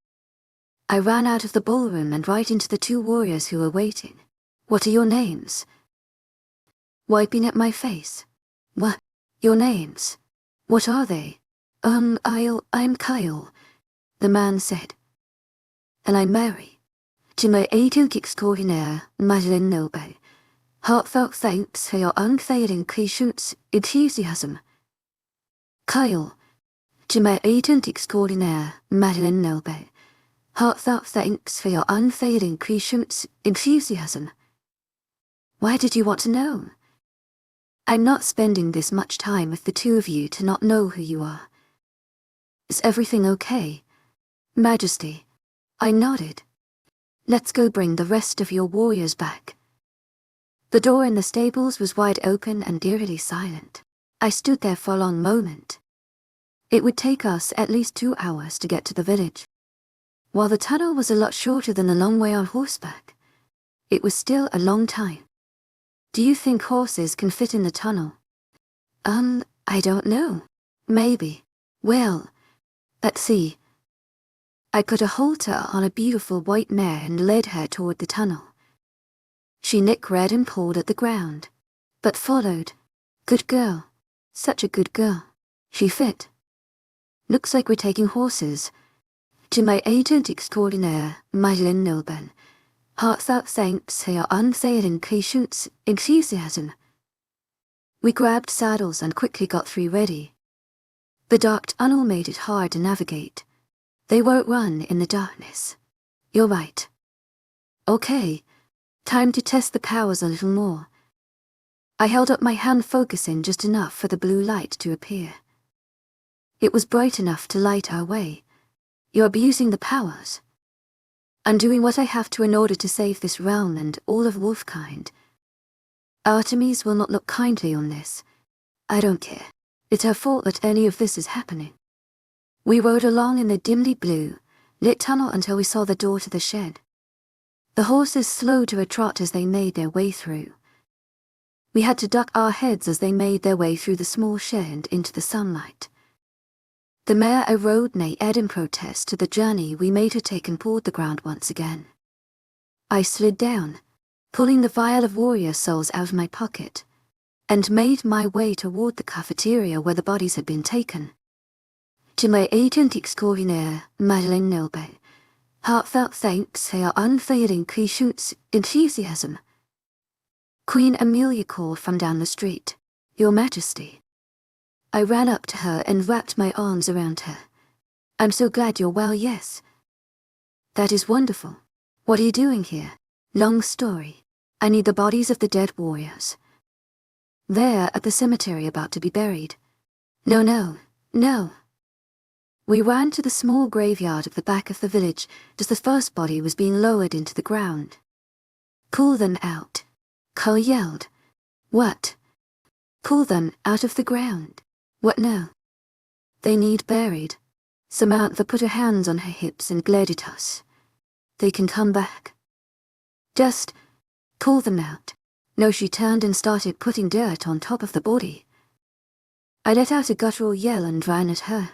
I ran out of the ballroom and right into the two warriors who were waiting. What are your names? Wiping at my face. What? Your names? What are they? I'm Kyle, the man said. And I'm Mary. To my agent extraordinaire, Madeleine Nilben, heartfelt thanks for your unfailing enthusiasm. Kyle. To my agent extraordinaire, Madeleine Nilben, heartfelt thanks for your unfailing enthusiasm. Why did you want to know? I'm not spending this much time with the two of you to not know who you are. Is everything okay? Majesty. I nodded. Let's go bring the rest of your warriors back. The door in the stables was wide open and eerily silent. I stood there for a long moment. It would take us at least 2 hours to get to the village. While the tunnel was a lot shorter than the long way on horseback, it was still a long time. Do you think horses can fit in the tunnel? I don't know. Maybe. Well, let's see. I put a halter on a beautiful white mare and led her toward the tunnel. She nicked red and pulled at the ground, but followed. Good girl. Such a good girl. She fit. Looks like we're taking horses. To my agent extraordinaire, Madeleine Nilben, heartfelt thanks for your unfailing enthusiasm. We grabbed saddles and quickly got 3 ready. The dark tunnel made it hard to navigate. They won't run in the darkness. You're right. Okay, time to test the powers a little more. I held up my hand focusing just enough for the blue light to appear. It was bright enough to light our way. You're abusing the powers. I'm doing what I have to in order to save this realm and all of wolfkind. Artemis will not look kindly on this. I don't care. It's her fault that any of this is happening. We rode along in the dimly blue, lit tunnel until we saw the door to the shed. The horses slowed to a trot as they made their way through. We had to duck our heads as they made their way through the small shed into the sunlight. The mare I rode neighed in protest to the journey we made her take and pawed the ground once again. I slid down, pulling the vial of warrior souls out of my pocket, and made my way toward the cafeteria where the bodies had been taken. To my agent extraordinaire, Madeleine Nilbe, heartfelt thanks for your unfailing patience, enthusiasm. Queen Amelia called from down the street. Your Majesty. I ran up to her and wrapped my arms around her. I'm so glad you're well, yes. That is wonderful. What are you doing here? Long story. I need the bodies of the dead warriors. They're at the cemetery about to be buried. No. We ran to the small graveyard at the back of the village as the first body was being lowered into the ground. Pull them out. Cole yelled. What? Pull them out of the ground. What now? They need buried. Samantha put her hands on her hips and glared at us. They can come back. Just pull them out. No, she turned and started putting dirt on top of the body. I let out a guttural yell and ran at her.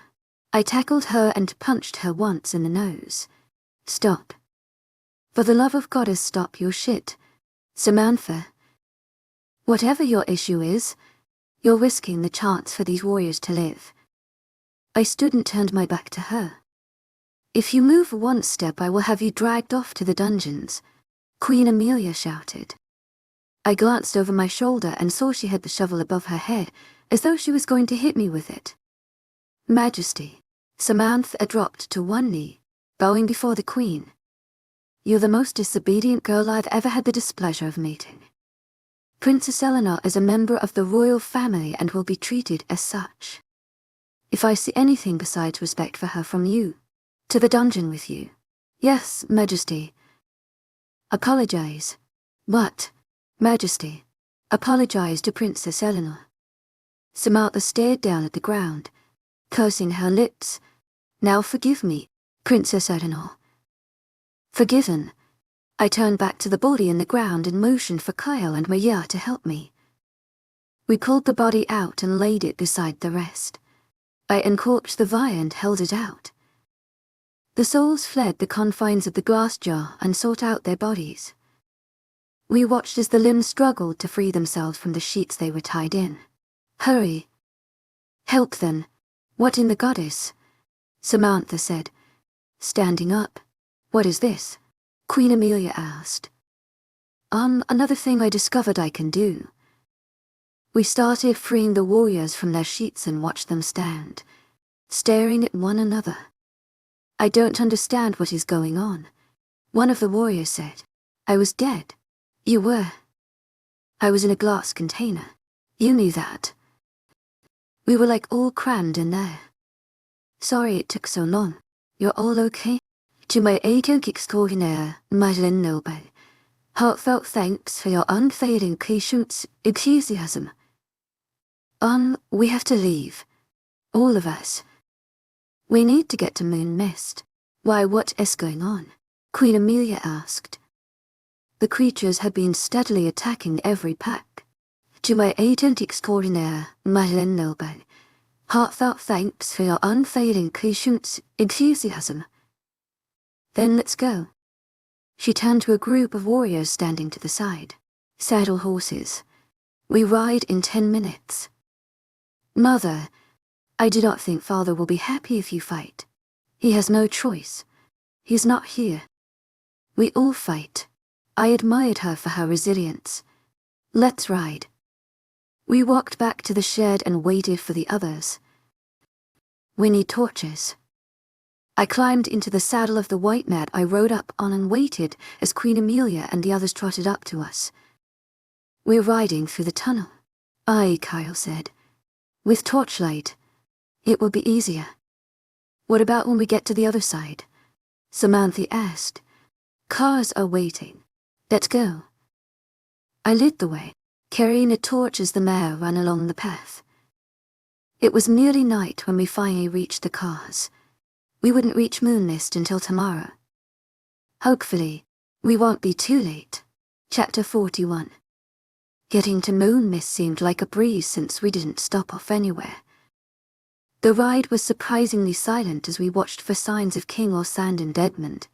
I tackled her and punched her once in the nose. Stop. For the love of Goddess, stop your shit. Samantha. Whatever your issue is, you're risking the chance for these warriors to live. I stood and turned my back to her. If you move one step, I will have you dragged off to the dungeons, Queen Amelia shouted. I glanced over my shoulder and saw she had the shovel above her head, as though she was going to hit me with it. Majesty. Samantha dropped to one knee, bowing before the Queen. You're the most disobedient girl I've ever had the displeasure of meeting. Princess Eleanor is a member of the royal family and will be treated as such. If I see anything besides respect for her from you, to the dungeon with you. Yes, Majesty. Apologize. What? Majesty. Apologize to Princess Eleanor. Samantha stared down at the ground, pursing her lips. Now forgive me, Princess Eleanor. Forgiven. I turned back to the body in the ground and motioned for Kyle and Moirai to help me. We pulled the body out and laid it beside the rest. I uncorked the vial and held it out. The souls fled the confines of the glass jar and sought out their bodies. We watched as the limbs struggled to free themselves from the sheets they were tied in. Hurry. Help them. What in the goddess? Samantha said, standing up. What is this? Queen Amelia asked. Another thing I discovered I can do. We started freeing the warriors from their sheets and watched them stand, staring at one another. I don't understand what is going on. One of the warriors said. I was dead. You were. I was in a glass container. You knew that. We were like all crammed in there. Sorry it took so long. You're all okay? To my agent extraordinaire, Madeleine Nilbe, heartfelt thanks for your unfailing patience, enthusiasm. We have to leave. All of us. We need to get to Moon Mist. Why, what is going on? Queen Amelia asked. The creatures had been steadily attacking every pack. To my agent extraordinaire, Madeleine Nilbe, heartfelt thanks for your unfailing patience, enthusiasm. Then let's go. She turned to a group of warriors standing to the side. Saddle horses. We ride in 10 minutes. Mother, I do not think Father will be happy if you fight. He has no choice. He's not here. We all fight. I admired her for her resilience. Let's ride. We walked back to the shed and waited for the others. We need torches. I climbed into the saddle of the white mare I rode up on and waited as Queen Amelia and the others trotted up to us. We're riding through the tunnel. Aye, Kyle said. With torchlight, it will be easier. What about when we get to the other side? Samantha asked. Cars are waiting. Let's go. I led the way, carrying a torch as the mare ran along the path. It was nearly night when we finally reached the cars. We wouldn't reach Moon Mist until tomorrow. Hopefully, we won't be too late. Chapter 41. Getting to Moon Mist seemed like a breeze since we didn't stop off anywhere. The ride was surprisingly silent as we watched for signs of King or Sand and Edmund.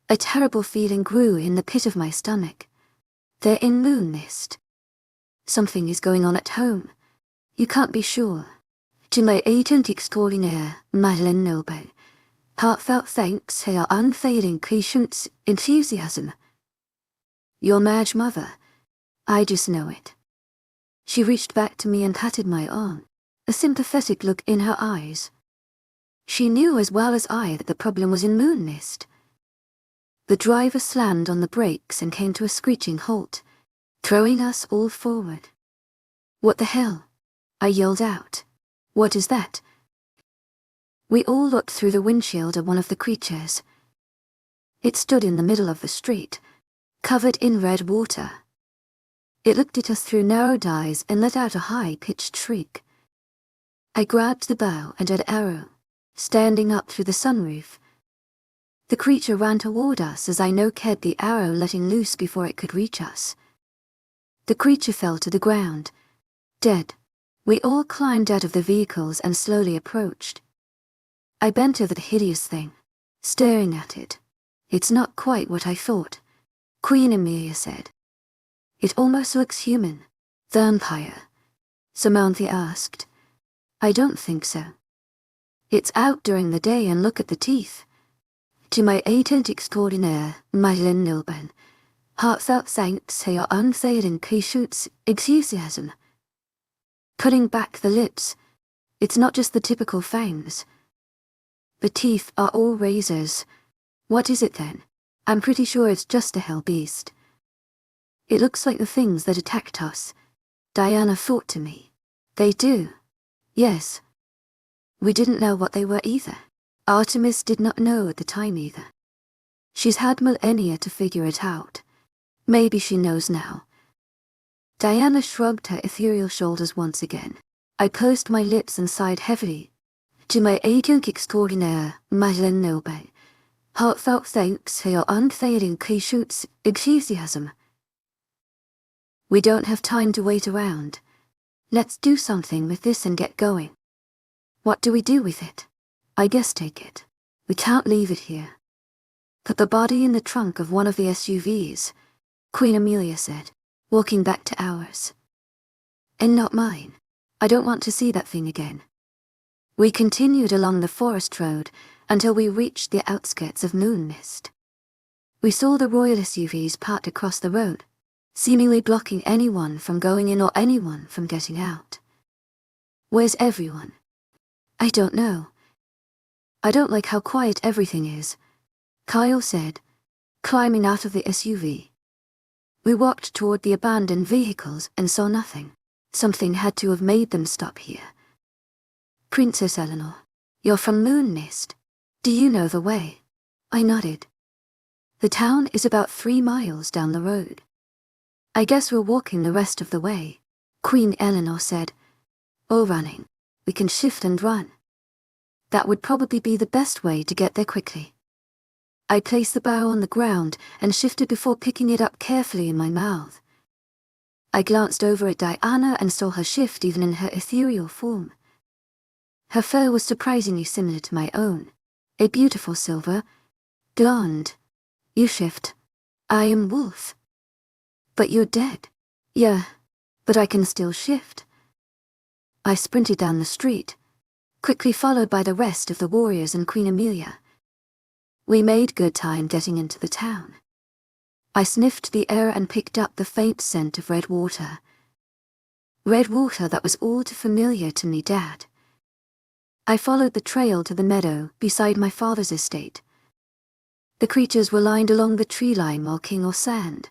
A terrible feeling grew in the pit of my stomach. They're in Moonmist. Something is going on at home. You can't be sure. To my agent extraordinaire, Madeleine Noble. Heartfelt thanks for your unfailing patience, enthusiasm. Your mage mother. I just know it. She reached back to me and patted my arm, a sympathetic look in her eyes. She knew as well as I that the problem was in Moonmist. The driver slammed on the brakes and came to a screeching halt, throwing us all forward. What the hell? I yelled out. What is that? We all looked through the windshield at one of the creatures. It stood in the middle of the street, covered in red water. It looked at us through narrowed eyes and let out a high-pitched shriek. I grabbed the bow and an arrow, standing up through the sunroof. The creature ran toward us as I no-ked the arrow, letting loose before it could reach us. The creature fell to the ground, dead. We all climbed out of the vehicles and slowly approached. I bent over the hideous thing, staring at it. It's not quite what I thought, Queen Amelia said. It almost looks human. Vampire? Samantha asked. I don't think so. It's out during the day and look at the teeth. To my agent extraordinaire, Madeleine Noble. Heartfelt thanks for your unfailing patience, enthusiasm. Putting back the lips. It's not just the typical fangs. The teeth are all razors. What is it then? I'm pretty sure it's just a hell beast. It looks like the things that attacked us. Diana thought to me. They do. Yes. We didn't know what they were either. Artemis did not know at the time either. She's had millennia to figure it out. Maybe she knows now. Diana shrugged her ethereal shoulders once again. I pursed my lips and sighed heavily. To my agent extraordinaire, Madeleine Noble. Heartfelt thanks for your unfailing patience, enthusiasm. We don't have time to wait around. Let's do something with this and get going. What do we do with it? I guess take it. We can't leave it here. Put the body in the trunk of one of the SUVs, Queen Amelia said, walking back to ours. And not mine. I don't want to see that thing again. We continued along the forest road until we reached the outskirts of Moonmist. We saw the royal SUVs parked across the road, seemingly blocking anyone from going in or anyone from getting out. Where's everyone? I don't know. I don't like how quiet everything is, Kyle said, climbing out of the SUV. We walked toward the abandoned vehicles and saw nothing. Something had to have made them stop here. Princess Eleanor, you're from Moonmist. Do you know the way? I nodded. The town is about 3 miles down the road. I guess we're walking the rest of the way, Queen Eleanor said. Or running. We can shift and run. That would probably be the best way to get there quickly. I placed the bow on the ground and shifted before picking it up carefully in my mouth. I glanced over at Diana and saw her shift even in her ethereal form. Her fur was surprisingly similar to my own, a beautiful silver, blonde. You shift. I am Wolf. But you're dead. Yeah, but I can still shift. I sprinted down the street, quickly followed by the rest of the warriors and Queen Amelia. We made good time getting into the town. I sniffed the air and picked up the faint scent of red water. Red water that was all too familiar to me, Dad. I followed the trail to the meadow beside my father's estate. The creatures were lined along the tree line walking on sand.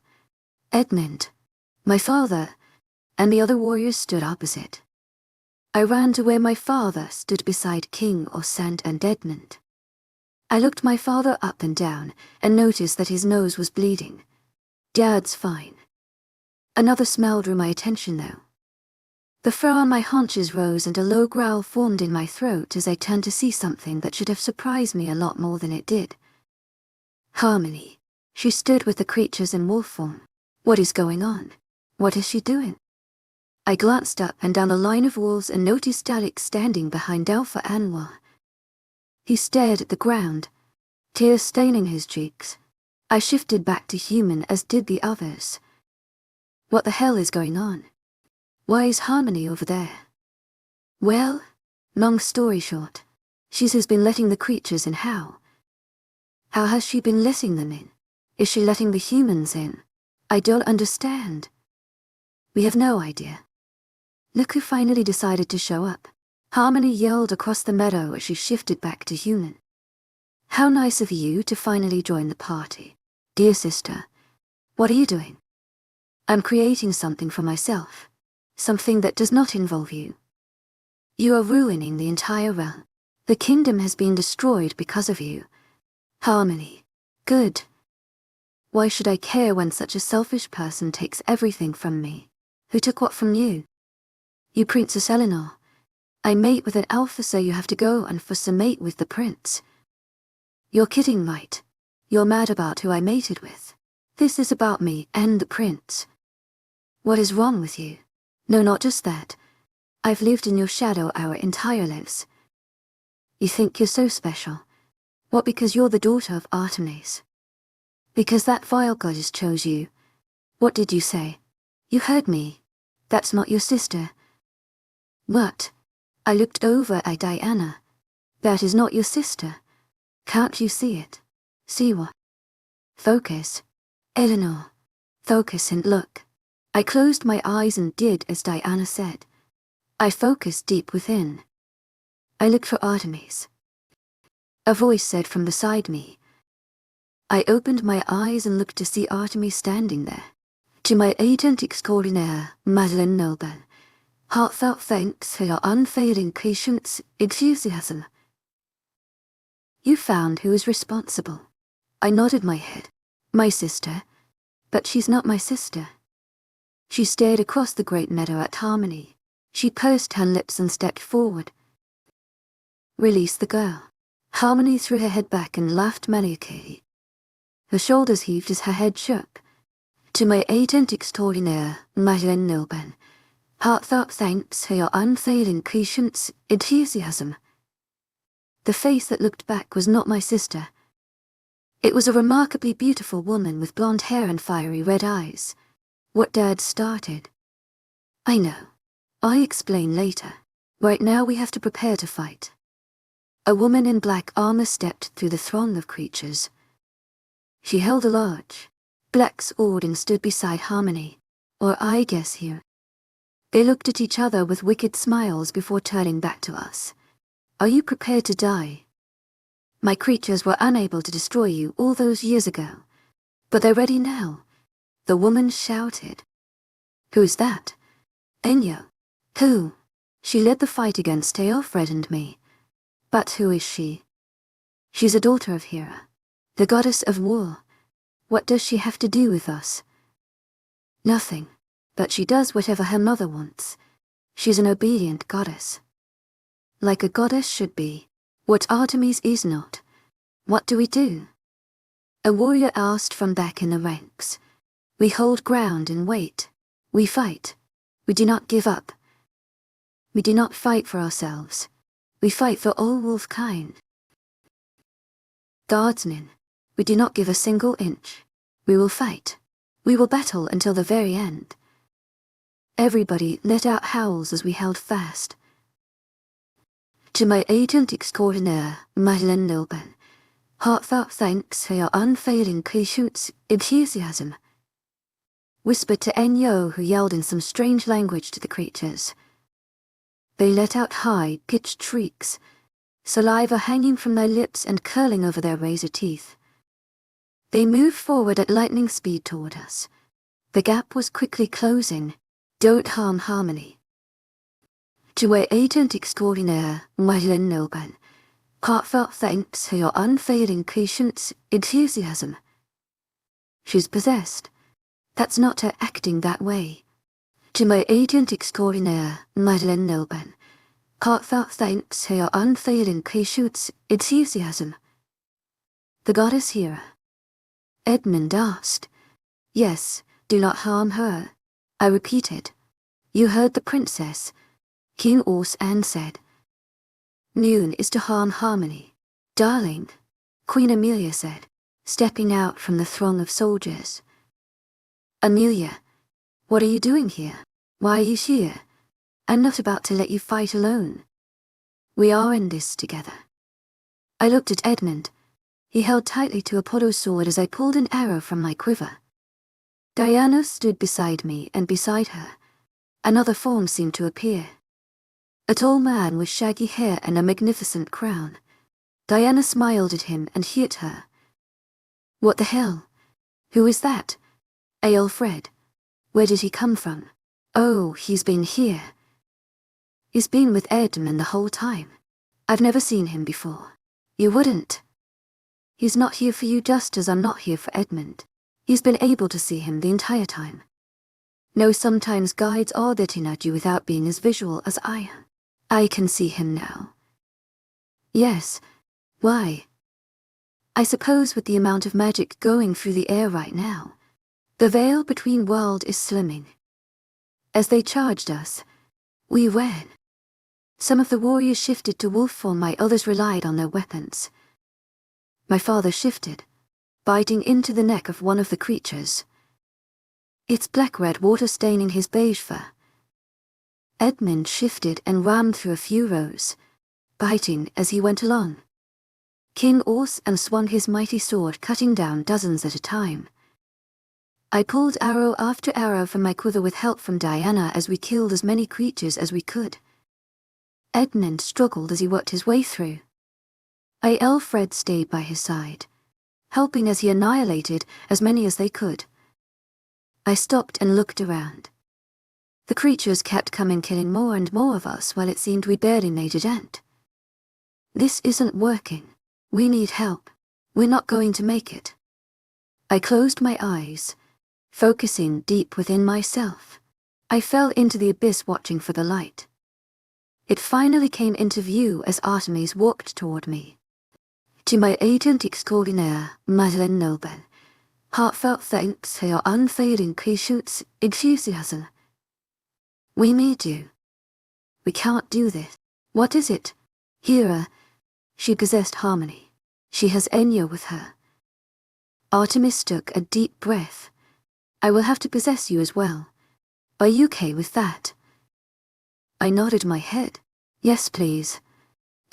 Edmund, my father, and the other warriors stood opposite. I ran to where my father stood beside King Orsand and Edmund. I looked my father up and down and noticed that his nose was bleeding. Dad's fine. Another smell drew my attention though. The fur on my haunches rose and a low growl formed in my throat as I turned to see something that should have surprised me a lot more than it did. Harmony. She stood with the creatures in wolf form. What is going on? What is she doing? I glanced up and down the line of wolves and noticed Alex standing behind Alpha Anwar. He stared at the ground, tears staining his cheeks. I shifted back to human as did the others. What the hell is going on? Why is Harmony over there? Well, long story short, she's has been letting the creatures in. How? How has she been letting them in? Is she letting the humans in? I don't understand. We have no idea. Look who finally decided to show up. Harmony yelled across the meadow as she shifted back to human. How nice of you to finally join the party. Dear sister, what are you doing? I'm creating something for myself. Something that does not involve you. You are ruining the entire realm. The kingdom has been destroyed because of you. Harmony. Good. Why should I care when such a selfish person takes everything from me? Who took what from you? You Princess Eleanor. I mate with an alpha, so you have to go and force a mate with the prince. You're kidding, right? You're mad about who I mated with. This is about me and the prince. What is wrong with you? No, not just that. I've lived in your shadow our entire lives. You think you're so special. What, because you're the daughter of Artemis? Because that vile goddess chose you. What did you say? You heard me. That's not your sister. What? I looked over at Diana. That is not your sister. Can't you see it? See what? Focus. Eleanor. Focus and look. I closed my eyes and did as Diana said. I focused deep within. I looked for Artemis. A voice said from beside me. I opened my eyes and looked to see Artemis standing there. To my agent extraordinaire, Madeleine Noble, heartfelt thanks for your unfailing patience, enthusiasm. You found who is responsible. I nodded my head. My sister. But she's not my sister. She stared across the great meadow at Harmony. She pursed her lips and stepped forward. Release the girl. Harmony threw her head back and laughed maniacally. Her shoulders heaved as her head shook. To my agent extraordinaire, Madeleine Noble, heartfelt thanks for your unfailing patience, enthusiasm. The face that looked back was not my sister. It was a remarkably beautiful woman with blonde hair and fiery red eyes. What Dad started. I know. I explain later. Right now we have to prepare to fight. A woman in black armor stepped through the throng of creatures. She held a large, black sword and stood beside Harmony, or I guess here. They looked at each other with wicked smiles before turning back to us. Are you prepared to die? My creatures were unable to destroy you all those years ago, but they're ready now. The woman shouted. Who's that? Enyo. Who? She led the fight against Alfred and me. But who is she? She's a daughter of Hera, the goddess of war. What does she have to do with us? Nothing, but she does whatever her mother wants. She's an obedient goddess. Like a goddess should be. What Artemis is not. What do we do? A warrior asked from back in the ranks. We hold ground and wait. We fight. We do not give up. We do not fight for ourselves. We fight for all wolf kind. Guardsmen, we do not give a single inch. We will fight. We will battle until the very end. Everybody let out howls as we held fast. To my agent extraordinaire, Madeleine Noble, heartfelt thanks for your unfailing patience, enthusiasm. Whispered to Enyo, who yelled in some strange language to the creatures. They let out high-pitched shrieks, saliva hanging from their lips and curling over their razor teeth. They moved forward at lightning speed toward us. The gap was quickly closing. Don't harm Harmony. To my agent extraordinaire, Madeleine Noble, heartfelt thanks for your unfailing patience, enthusiasm. She's possessed. That's not her acting that way. To my agent extraordinaire, Madeleine Noble, heartfelt thanks for your unfailing patience, enthusiasm. The goddess Hera. Edmund asked. Yes, do not harm her. I repeated. You heard the princess. King Orsan said. Noon is to harm Harmony. Darling, Queen Amelia said, stepping out from the throng of soldiers. Amelia, What are you doing here? Why are you here? I'm not about to let you fight alone. We are in this together. I looked at Edmund. He held tightly to Apollo's sword as I pulled an arrow from my quiver. Diana stood beside me, and beside her, another form seemed to appear. A tall man with shaggy hair and a magnificent crown. Diana smiled at him and hit her. What the hell? Who is that? Aelfred. Where did he come from? Oh, he's been here. He's been with Edmund the whole time. I've never seen him before. You wouldn't. He's not here for you just as I'm not here for Edmund. He's been able to see him the entire time. No, sometimes guides are getting at you without being as visual as I am. I can see him now. Yes. Why? I suppose with the amount of magic going through the air right now, the veil between worlds is slimming. As they charged us, we ran. Some of the warriors shifted to wolf form, while others relied on their weapons. My father shifted, biting into the neck of one of the creatures. Its black-red water staining his beige fur. Edmund shifted and rammed through a few rows, biting as he went along. King Ors and swung his mighty sword, cutting down dozens at a time. I pulled arrow after arrow from my quiver with help from Diana as we killed as many creatures as we could. Edmund struggled as he worked his way through. Aelfred stayed by his side, helping as he annihilated as many as they could. I stopped and looked around. The creatures kept coming, killing more and more of us while it seemed we barely made a dent. This isn't working. We need help. We're not going to make it. I closed my eyes, focusing deep within myself. I fell into the abyss, watching for the light. It finally came into view as Artemis walked toward me. To my agent extraordinaire, Madeleine Noble, heartfelt thanks for your unfailing patience, enthusiasm. We need you. We can't do this. What is it? Hera. She possessed harmony. She has Enya with her. Artemis took a deep breath. I will have to possess you as well. Are you okay with that? I nodded my head. Yes, please.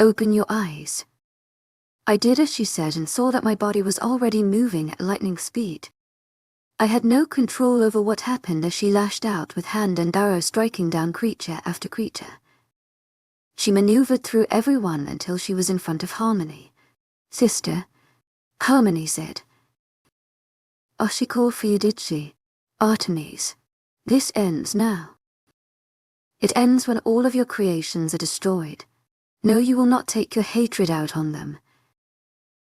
Open your eyes. I did as she said and saw that my body was already moving at lightning speed. I had no control over what happened as she lashed out with hand and arrow, striking down creature after creature. She maneuvered through everyone until she was in front of Harmony. Sister, Harmony said. Oh, she called for you, did she? Artemis, this ends now. It ends when all of your creations are destroyed. No, you will not take your hatred out on them.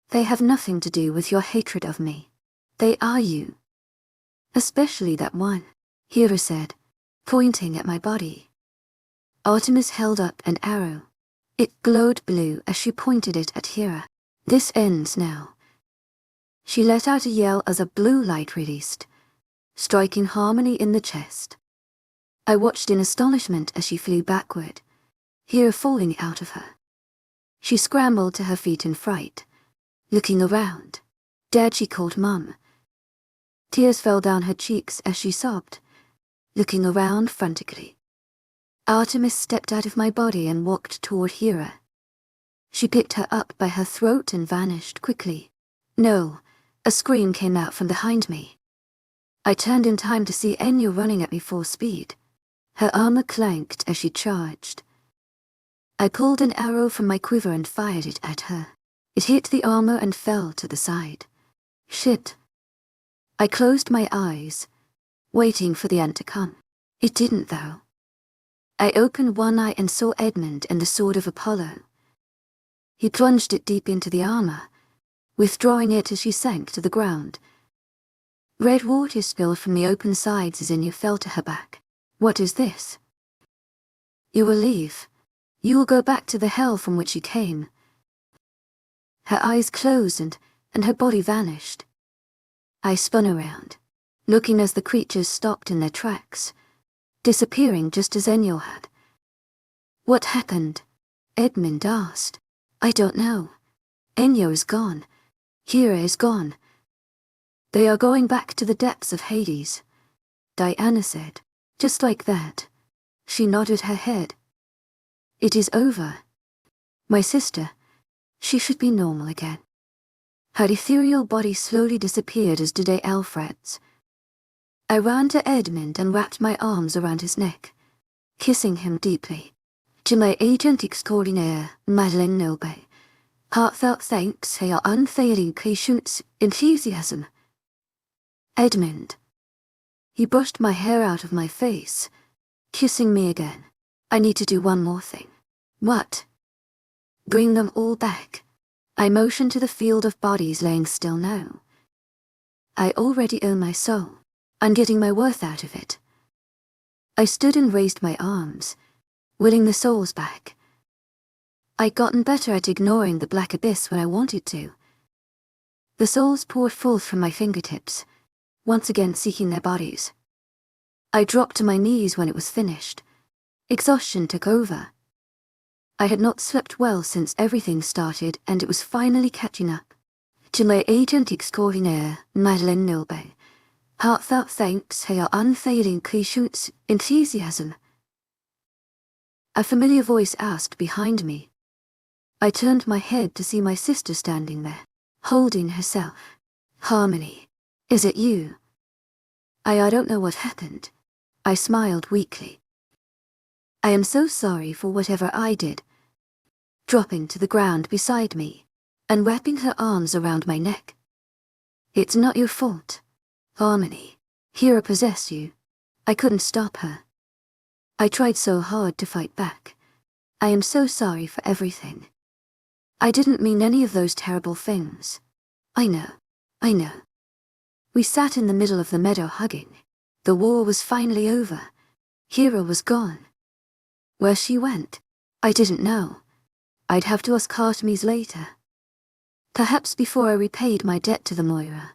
They have nothing to do with your hatred of me. They are you. Especially that one, Hera said, pointing at my body. Artemis held up an arrow. It glowed blue as she pointed it at Hera. This ends now. She let out a yell as a blue light released, striking Harmony in the chest. I watched in astonishment as she flew backward, Hera falling out of her. She scrambled to her feet in fright, looking around. Dad, she called Mum. Tears fell down her cheeks as she sobbed, looking around frantically. Artemis stepped out of my body and walked toward Hera. She picked her up by her throat and vanished quickly. No, a scream came out from behind me. I turned in time to see Enya running at me full speed. Her armor clanked as she charged. I pulled an arrow from my quiver and fired it at her. It hit the armor and fell to the side. Shit. I closed my eyes, waiting for the end to come. It didn't, though. I opened one eye and saw Edmund and the sword of Apollo. He plunged it deep into the armor, withdrawing it as she sank to the ground. Red water spilled from the open sides as Enya fell to her back. What is this? You will leave. You will go back to the hell from which you came. Her eyes closed and her body vanished. I spun around, looking as the creatures stopped in their tracks, disappearing just as Enya had. What happened? Edmund asked. I don't know. Enya is gone. Hera is gone. They are going back to the depths of Hades. Diana said. Just like that. She nodded her head. It is over. My sister. She should be normal again. Her ethereal body slowly disappeared, as did Alfred's. I ran to Edmund and wrapped my arms around his neck, kissing him deeply. To my agent extraordinaire, Madeleine Nobe, heartfelt thanks for your unfailing patience, enthusiasm. Edmund. He brushed my hair out of my face, kissing me again. I need to do one more thing. What? Bring them all back. I motioned to the field of bodies laying still now. I already own my soul. I'm getting my worth out of it. I stood and raised my arms, willing the souls back. I'd gotten better at ignoring the black abyss when I wanted to. The souls poured forth from my fingertips, once again seeking their bodies. I dropped to my knees when it was finished. Exhaustion took over. I had not slept well since everything started, and it was finally catching up. To my agent extraordinaire, Madeleine Nobe, heartfelt thanks for your unfailing patience, enthusiasm. A familiar voice asked behind me. I turned my head to see my sister standing there, holding herself. Harmony, is it you? I don't know what happened. I smiled weakly. I am so sorry for whatever I did. Dropping to the ground beside me, and wrapping her arms around my neck. It's not your fault. Harmony, Hera possessed you. I couldn't stop her. I tried so hard to fight back. I am so sorry for everything. I didn't mean any of those terrible things. I know. We sat in the middle of the meadow hugging. The war was finally over. Hera was gone. Where she went, I didn't know. I'd have to ask Artemis later. Perhaps before I repaid my debt to the Moirai.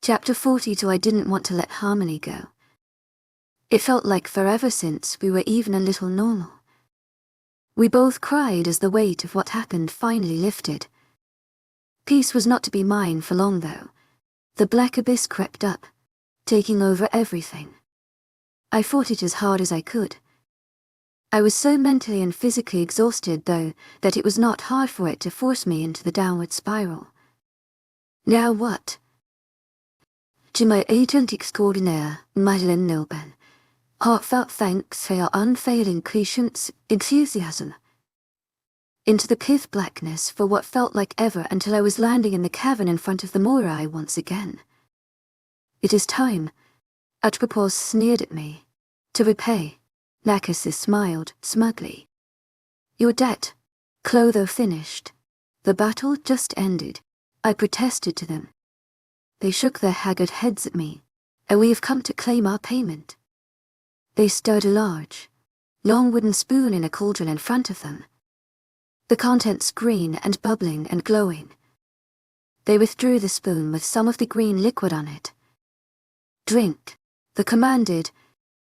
Chapter 42. I didn't want to let Harmony go. It felt like forever since we were even a little normal. We both cried as the weight of what happened finally lifted. Peace was not to be mine for long, though. The black abyss crept up, taking over everything. I fought it as hard as I could. I was so mentally and physically exhausted, though, that it was not hard for it to force me into the downward spiral. Now what? To my agent extraordinaire, Madeleine Nobe, heartfelt thanks for your unfailing patience, enthusiasm. Into the pith blackness for what felt like ever, until I was landing in the cavern in front of the Moirai once again. It is time. Atropos sneered at me. To repay. Narcissus smiled smugly. Your debt. Clotho finished. The battle just ended. I protested to them. They shook their haggard heads at me, and we have come to claim our payment. They stirred a large, long wooden spoon in a cauldron in front of them. The contents green and bubbling and glowing. They withdrew the spoon with some of the green liquid on it. Drink, they commanded,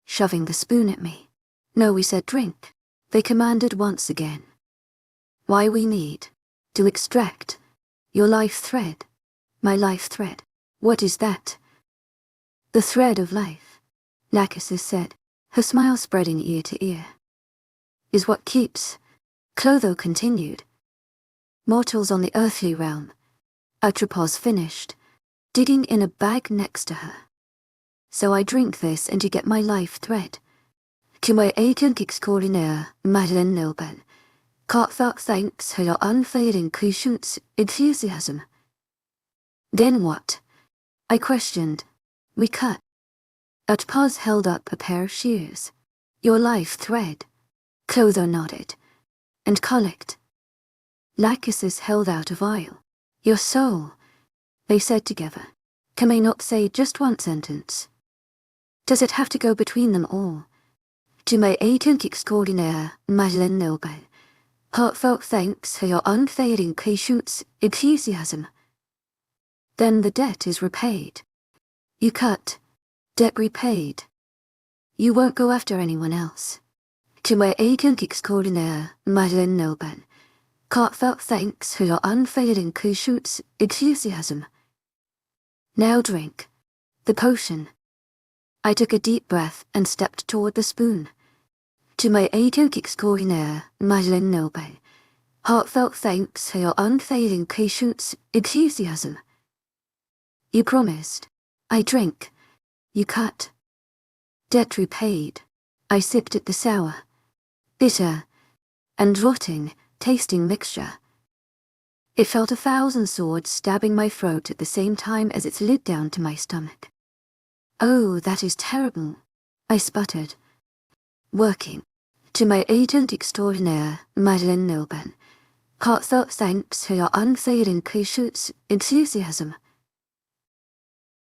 shoving the spoon at me. No, we said drink. They commanded once again. Why we need to extract your life thread. My life thread. What is that? The thread of life, Narcissus said, her smile spreading ear to ear. Is what keeps, Clotho continued. Mortals on the earthly realm. Atropos finished, digging in a bag next to her. So I drink this and you get my life thread. To my agent extraordinaire, Madeleine Nobe, heartfelt thanks for your unfailing patience, enthusiasm. Then what? I questioned. We cut. Atropos held up a pair of shears. Your life thread. Clotho nodded. And colicked. Narcissus held out a vial. Your soul, they said together. Can they not say just one sentence? Does it have to go between them all? To my agent extraordinaire, Madeleine Nobe, heartfelt thanks for your unfailing patience, enthusiasm. Then the debt is repaid. You cut. Debt repaid. You won't go after anyone else. To my agent extraordinaire, Madeleine Nobe, heartfelt thanks for your unfailing patience, enthusiasm. Now drink. The potion. I took a deep breath and stepped toward the spoon. To my agent extraordinaire, Madeleine Noble, heartfelt thanks for your unfailing patience, enthusiasm. You promised. I drink. You cut. Debt repaid. I sipped at the sour, bitter, and rotting, tasting mixture. It felt 1,000 swords stabbing my throat at the same time as it slid down to my stomach. Oh, that is terrible, I sputtered. Working. To my agent extraordinaire, Madeleine Noble, heartfelt thanks for your unfailing patience, enthusiasm.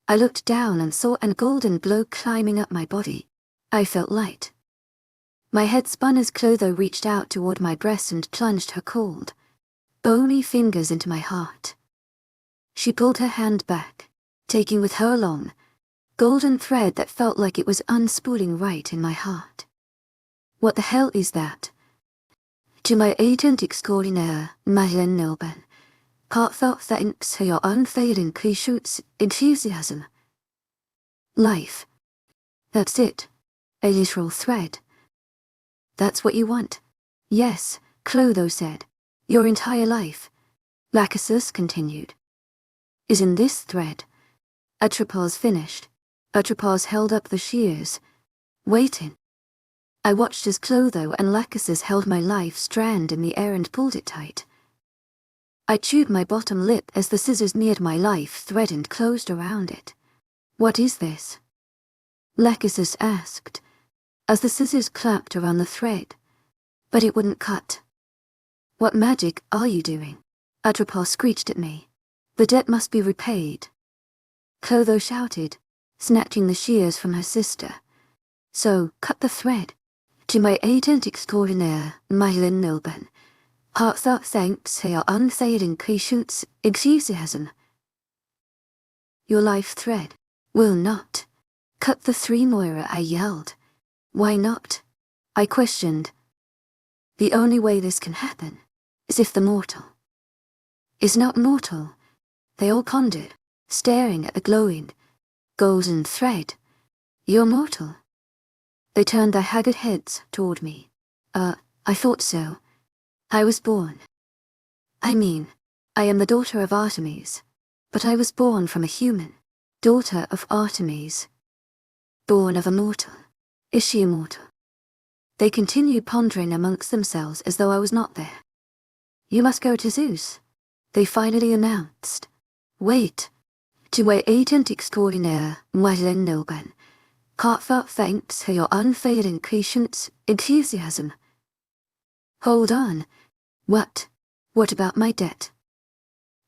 I looked down and saw a golden glow climbing up my body. I felt light. My head spun as Clotho reached out toward my breast and plunged her cold, bony fingers into my heart. She pulled her hand back, taking with her a long, golden thread that felt like it was unspooling right in my heart. What the hell is that? To my agent extraordinaire, Madeleine Noble, heartfelt thanks for your unfailing patience, enthusiasm. Life. That's it. A literal thread. That's what you want. Yes, Clotho said. Your entire life. Lachesis continued. Is in this thread. Atropos finished. Atropos held up the shears, waiting. I watched as Clotho and Lachesis held my life strand in the air and pulled it tight. I chewed my bottom lip as the scissors neared my life thread and closed around it. What is this? Lachesis asked, as the scissors clapped around the thread, but it wouldn't cut. What magic are you doing? Atropos screeched at me. The debt must be repaid. Clotho shouted, snatching the shears from her sister. So, cut the thread. To my agent extraordinaire, Madeleine Noble, heartfelt thanks for your unfailing patience, enthusiasm. Your life thread will not cut the 3 Moirai, I yelled. Why not? I questioned. The only way this can happen is if the mortal is not mortal. They all pondered, staring at the glowing, golden thread. You're mortal. They turned their haggard heads toward me. I thought so. I was born. I mean, I am the daughter of Artemis, but I was born from a human, daughter of Artemis. Born of a mortal. Is she immortal? They continued pondering amongst themselves as though I was not there. You must go to Zeus, they finally announced. Wait. To my agent extraordinaire, Madeleine Noble, heartfelt thanks for your unfailing patience, enthusiasm. Hold on. What? What about my debt?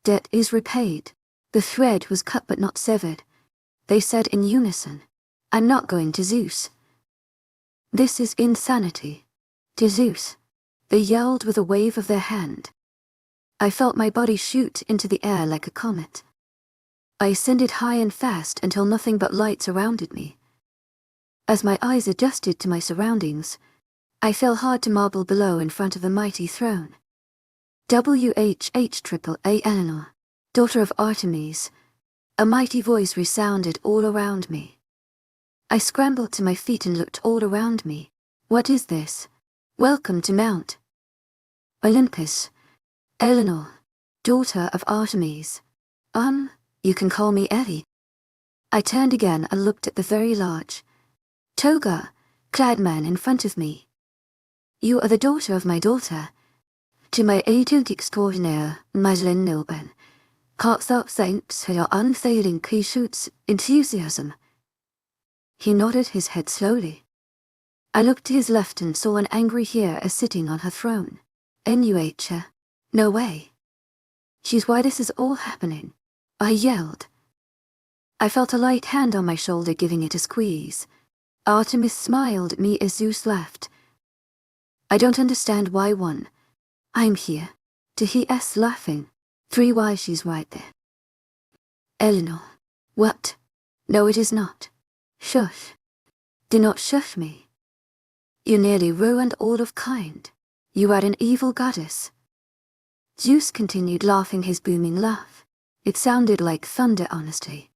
Debt is repaid. The thread was cut but not severed. They said in unison, I'm not going to Zeus. This is insanity. To Zeus. They yelled with a wave of their hand. I felt my body shoot into the air like a comet. I ascended high and fast until nothing but light surrounded me. As my eyes adjusted to my surroundings, I fell hard to marble below in front of the mighty throne. WHH-AAA Eleanor, daughter of Artemis. A mighty voice resounded all around me. I scrambled to my feet and looked all around me. What is this? Welcome to Mount Olympus. Eleanor, daughter of Artemis. You can call me Ellie. I turned again and looked at the very large, toga-clad man in front of me. You are the daughter of my daughter. To my agent extraordinaire, Madeleine Noble, heartfelt thanks for your unfailing patience, enthusiasm. He nodded his head slowly. I looked to his left and saw an angry Hera sitting on her throne. Enuacha. No way. She's why this is all happening. I yelled. I felt a light hand on my shoulder giving it a squeeze. Artemis smiled at me as Zeus laughed. I don't understand why one. I'm here. To he s laughing. 3 why she's right there. Eleanor. What? No, it is not. Shush. Do not shush me. You nearly ruined all of kind. You are an evil goddess. Zeus continued laughing his booming laugh. It sounded like thunder, honestly.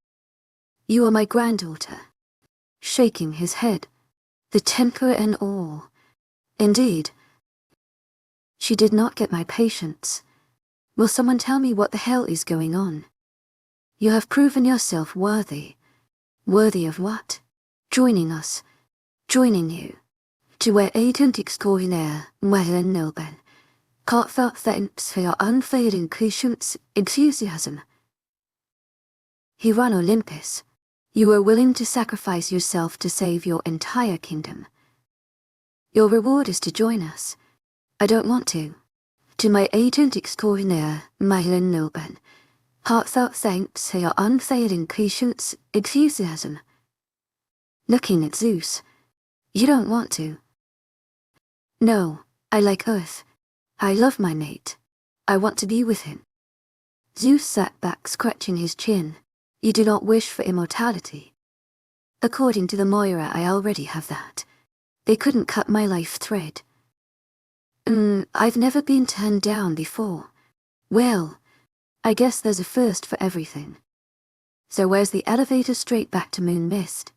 You are my granddaughter. shaking his head. The temper and all. Indeed. She did not get my patience. Will someone tell me what the hell is going on? You have proven yourself worthy. Worthy of what? Joining us. Joining you. Awakens extraordinaire, Moirai noble. Heartfelt thanks for your unfailing patience, enthusiasm. Huron Olympus, you were willing to sacrifice yourself to save your entire kingdom. Your reward is to join us. I don't want to. Awakens extraordinaire, Moirai noble. Heartfelt thanks for your unfailing patience, enthusiasm. Looking at Zeus. You don't want to. No, I like Earth. I love my mate. I want to be with him. Zeus sat back scratching his chin. You do not wish for immortality. According to the Moirai, I already have that. They couldn't cut my life thread. I've never been turned down before. Well, I guess there's a first for everything. So where's the elevator straight back to Moon Mist?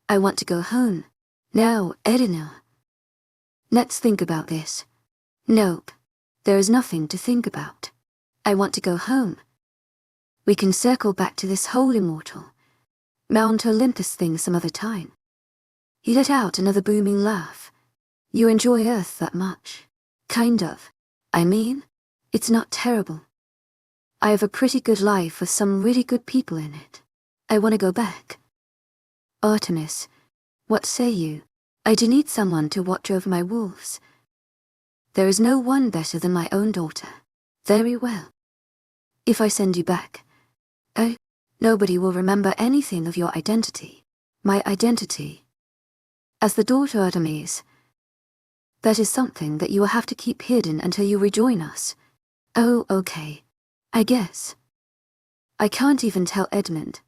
I want to go home. Now, Edina. Let's think about this. Nope. There is nothing to think about. I want to go home. We can circle back to this whole immortal Mount Olympus thing some other time. He let out another booming laugh. You enjoy Earth that much? Kind of. I mean, it's not terrible. I have a pretty good life with some really good people in it. I want to go back. Artemis, what say you? I do need someone to watch over my wolves. There is no one better than my own daughter. Very well. If I send you back, nobody will remember anything of your identity. My identity. As the daughter Artemis. That is something that you will have to keep hidden until you rejoin us. Oh, okay. I guess. I can't even tell Edmund.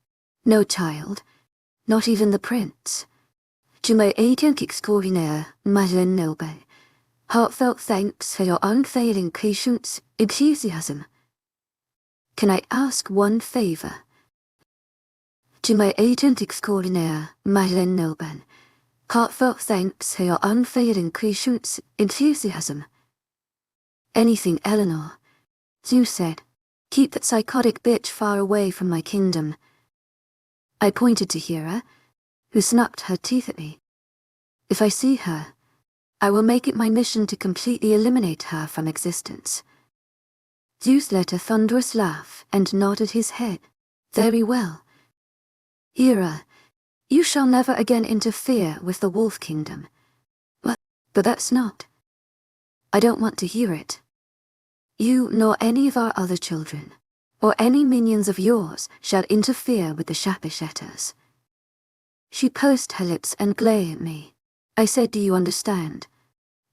No child. Not even the prince. Awakens extraordinaire, Moirai noble. Heartfelt thanks for your unfailing patience, enthusiasm. Can I ask one favor? Awakens extraordinaire, Moirai noble. Heartfelt thanks for your unfailing patience, enthusiasm. Anything, Eleanor. Zeus said. Keep that psychotic bitch far away from my kingdom. I pointed to Hera, who snapped her teeth at me. If I see her, I will make it my mission to completely eliminate her from existence. Zeus let a thunderous laugh and nodded his head. Very well. Hera, you shall never again interfere with the Wolf Kingdom. But that's not. I don't want to hear it. You nor any of our other children, or any minions of yours, shall interfere with the Shapeshetters. She pursed her lips and glared at me. I said, do you understand?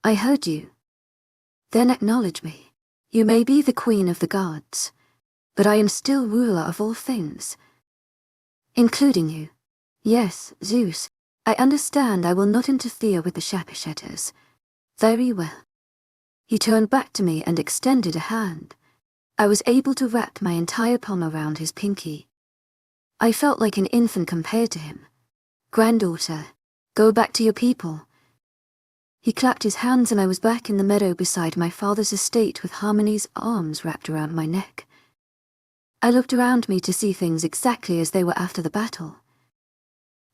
I heard you. Then acknowledge me. You may be the queen of the gods, but I am still ruler of all things. Including you. Yes, Zeus, I understand I will not interfere with the Shapeshetters. Very well. He turned back to me and extended a hand. I was able to wrap my entire palm around his pinky. I felt like an infant compared to him. Granddaughter, go back to your people. He clapped his hands and I was back in the meadow beside my father's estate with Harmony's arms wrapped around my neck. I looked around me to see things exactly as they were after the battle.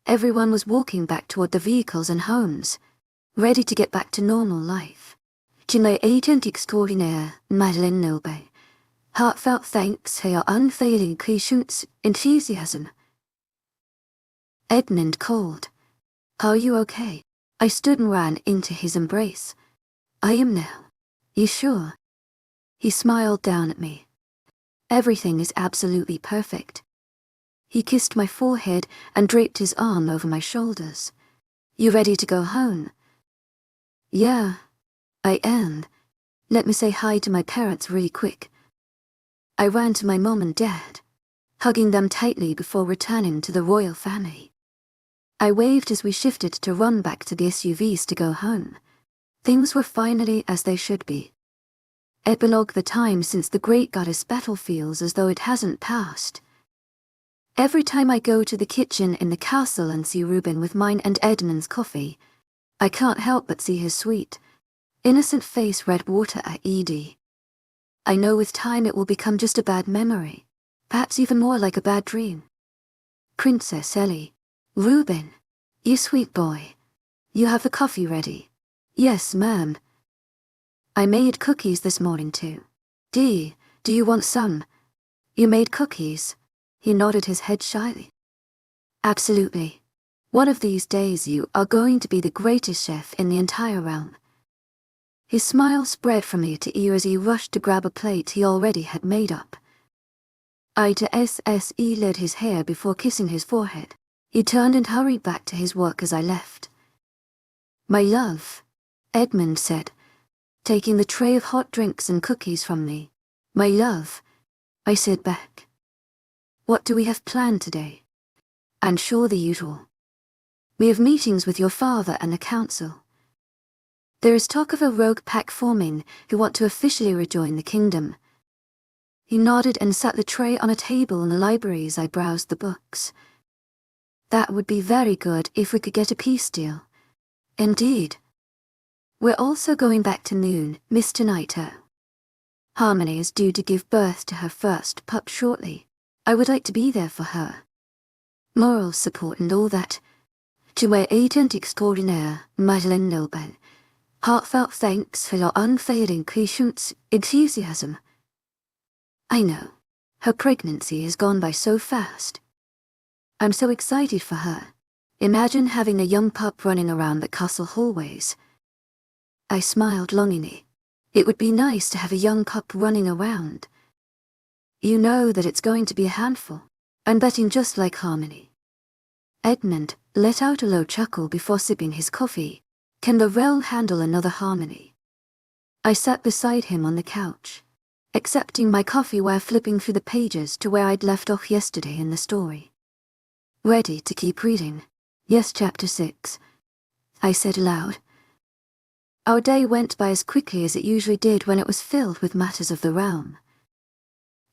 Everyone was walking back toward the vehicles and homes, ready to get back to normal life. Awakens extraordinaire, Moirai noble. Heartfelt thanks for your unfailing patience, enthusiasm. Edmund called. Are you okay? I stood and ran into his embrace. I am now. You sure? He smiled down at me. Everything is absolutely perfect. He kissed my forehead and draped his arm over my shoulders. You ready to go home? Yeah, I am. Let me say hi to my parents really quick. I ran to my mom and dad, hugging them tightly before returning to the royal family. I waved as we shifted to run back to the SUVs to go home. Things were finally as they should be. Epilogue: the time since the great goddess battle feels as though it hasn't passed. Every time I go to the kitchen in the castle and see Reuben with mine and Edmund's coffee, I can't help but see his sweet, innocent face red water at Edie. I know with time it will become just a bad memory, perhaps even more like a bad dream. Princess Ellie. Reuben. You sweet boy. You have the coffee ready? Yes, ma'am. I made cookies this morning too. Do you want some? You made cookies? He nodded his head shyly. Absolutely. One of these days you are going to be the greatest chef in the entire realm. His smile spread from ear to ear as he rushed to grab a plate he already had made up. I to SSE led his hair before kissing his forehead. He turned and hurried back to his work as I left. My love, Edmund said, taking the tray of hot drinks and cookies from me. My love, I said back. What do we have planned today? I'm sure the usual. We have meetings with your father and the council. There is talk of a rogue pack forming who want to officially rejoin the kingdom. He nodded and sat the tray on a table in the library as I browsed the books. That would be very good if we could get a peace deal. Indeed. We're also going back to Noon, Mr. Naito. Harmony is due to give birth to her first pup shortly. I would like to be there for her. Moral support and all that. To my agent extraordinaire, Madeleine Nobel. Heartfelt thanks for your unfailing patience, enthusiasm. I know. Her pregnancy has gone by so fast. I'm so excited for her. Imagine having a young pup running around the castle hallways. I smiled longingly. It would be nice to have a young pup running around. You know that it's going to be a handful. I'm betting just like Harmony. Edmund let out a low chuckle before sipping his coffee. Can the realm handle another Harmony? I sat beside him on the couch, accepting my coffee while flipping through the pages to where I'd left off yesterday in the story. Ready to keep reading? Yes, chapter 6. I said aloud. Our day went by as quickly as it usually did when it was filled with matters of the realm.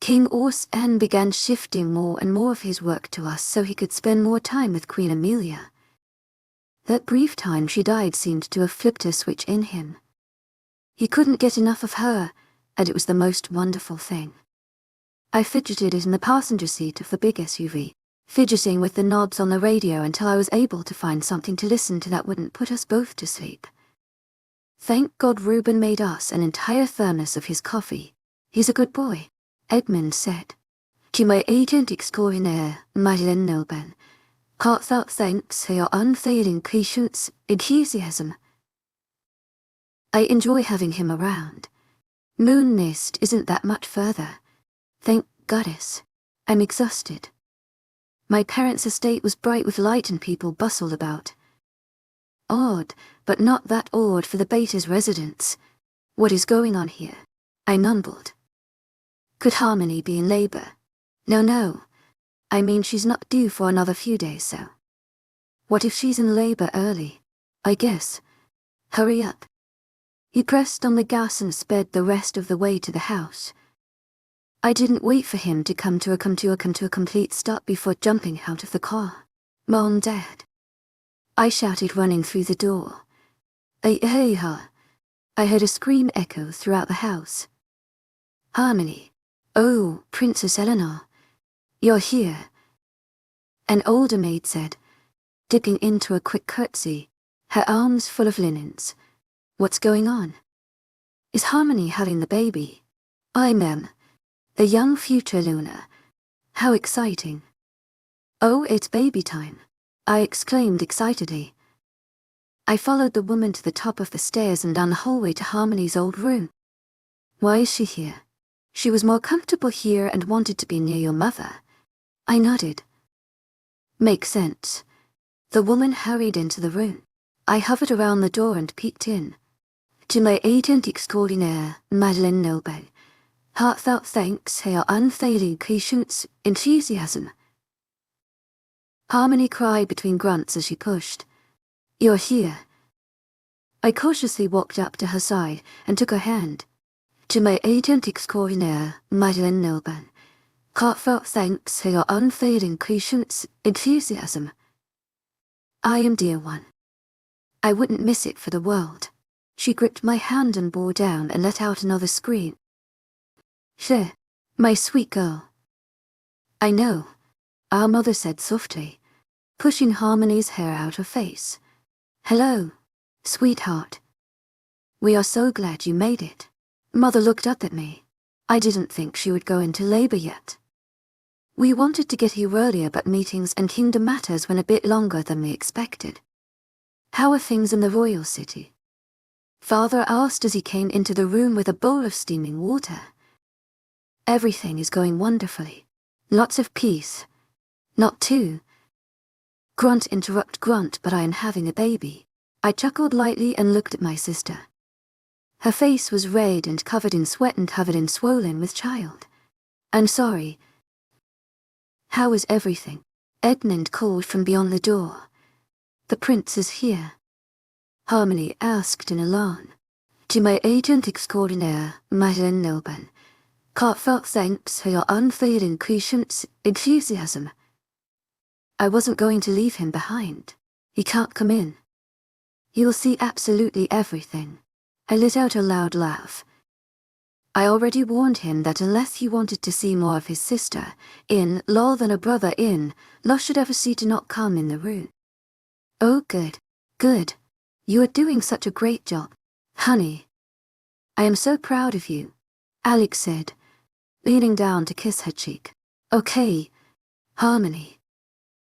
King Ors-En began shifting more and more of his work to us so he could spend more time with Queen Amelia. That brief time she died seemed to have flipped a switch in him. He couldn't get enough of her, and it was the most wonderful thing. I fidgeted in the passenger seat of the big SUV, fidgeting with the knobs on the radio until I was able to find something to listen to that wouldn't put us both to sleep. Thank God Reuben made us an entire thermos of his coffee. He's a good boy, Edmund said. To my agent extraordinaire, Madeleine Nobel. Heartfelt thanks for your unfailing patience, enthusiasm. I enjoy having him around. Moon Nest isn't that much further. Thank Goddess. I'm exhausted. My parents' estate was bright with light and people bustled about. Odd, but not that odd for the Beta's residence. What is going on here? I mumbled. Could Harmony be in labor? No. I mean she's not due for another few days, so. What if she's in labor early? I guess. Hurry up. He pressed on the gas and sped the rest of the way to the house. I didn't wait for him to come to a complete stop before jumping out of the car. Mom, Dad. I shouted, running through the door. Hey, ha. I heard a scream echo throughout the house. Harmony. Oh, Princess Eleanor. You're here. An older maid said, dipping into a quick curtsy, her arms full of linens. What's going on? Is Harmony having the baby? I'm the young future Luna. How exciting. Oh, it's baby time, I exclaimed excitedly. I followed the woman to the top of the stairs and down the hallway to Harmony's old room. Why is she here? She was more comfortable here and wanted to be near your mother. I nodded. Makes sense. The woman hurried into the room. I hovered around the door and peeked in. To my agent extraordinaire, Madeleine Nobel. Heartfelt thanks for your unfailing patience, enthusiasm. Harmony cried between grunts as she pushed. You're here. I cautiously walked up to her side and took her hand. To my agent extraordinaire, Madeleine Nobel. Heartfelt thanks for your unfailing patience, enthusiasm. I am dear one. I wouldn't miss it for the world. She gripped my hand and bore down and let out another scream. She, my sweet girl. I know, our mother said softly, pushing Harmony's hair out her face. Hello, sweetheart. We are so glad you made it. Mother looked up at me. I didn't think she would go into labor yet. We wanted to get here earlier, but meetings and kingdom matters went a bit longer than we expected. How are things in the royal city? Father asked as he came into the room with a bowl of steaming water. Everything is going wonderfully. Lots of peace. Not too. Grunt interrupt grunt, but I am having a baby. I chuckled lightly and looked at my sister. Her face was red and covered in sweat and covered in swollen with child. I'm sorry. How is everything? Edmund called from beyond the door. The prince is here. Harmony asked in alarm. To my agent extraordinaire, Madeleine Nilban. Heartfelt thanks for your unfailing patience, enthusiasm. I wasn't going to leave him behind. He can't come in. He will see absolutely everything. I let out a loud laugh. I already warned him that unless he wanted to see more of his sister, in-law than a brother-in-law should ever see to not come in the room. Oh good, good. You are doing such a great job, honey. I am so proud of you, Alex said, leaning down to kiss her cheek. Okay, Harmony.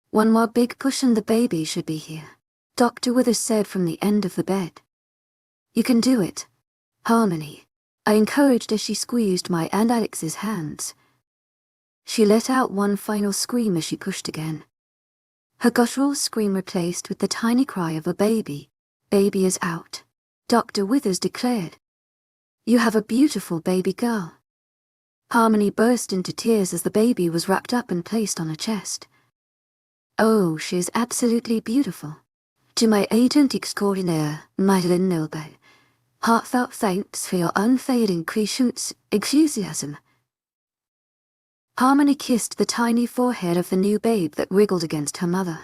One more big push and the baby should be here, Dr. Withers said from the end of the bed. You can do it, Harmony, I encouraged as she squeezed my and Alex's hands. She let out one final scream as she pushed again. Her guttural scream replaced with the tiny cry of a baby. Baby is out, Dr. Withers declared. You have a beautiful baby girl. Harmony burst into tears as the baby was wrapped up and placed on her chest. Oh, she is absolutely beautiful. To my agent extraordinaire, Madeleine Nilban. Heartfelt thanks for your unfailing patience, enthusiasm. Harmony kissed the tiny forehead of the new babe that wriggled against her mother.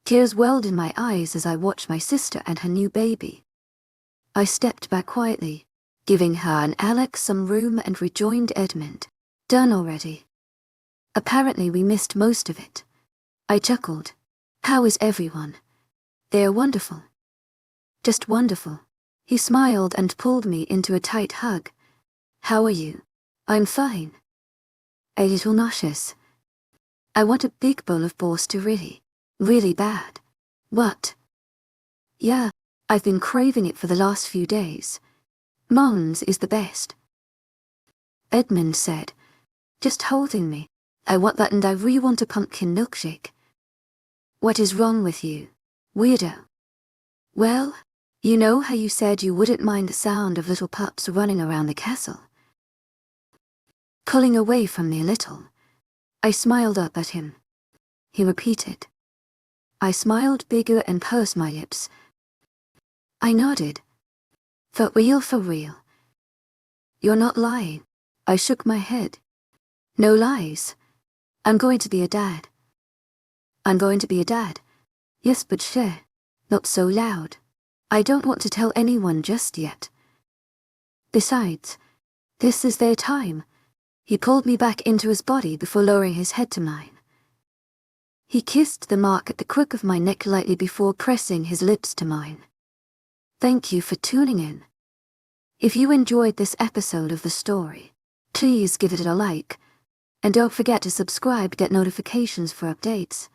Tears welled in my eyes as I watched my sister and her new baby. I stepped back quietly, giving her and Alex some room and rejoined Edmund. Done already. Apparently we missed most of it. I chuckled. How is everyone? They are wonderful. Just wonderful. He smiled and pulled me into a tight hug. How are you? I'm fine. A little nauseous. I want a big bowl of borscht really bad. What? Yeah, I've been craving it for the last few days. Mom's is the best. Edmund said, just holding me. I want that and I really want a pumpkin milkshake. What is wrong with you, weirdo? Well, you know how you said you wouldn't mind the sound of little pups running around the castle? Pulling away from me a little, I smiled up at him. He repeated. I smiled bigger and pursed my lips. I nodded. For real. You're not lying. I shook my head. No lies. I'm going to be a dad. I'm going to be a dad. Yes, but shh. Not so loud. I don't want to tell anyone just yet. Besides, this is their time. He pulled me back into his body before lowering his head to mine. He kissed the mark at the crook of my neck lightly before pressing his lips to mine. Thank you for tuning in. If you enjoyed this episode of the story, please give it a like, and don't forget to subscribe to get notifications for updates.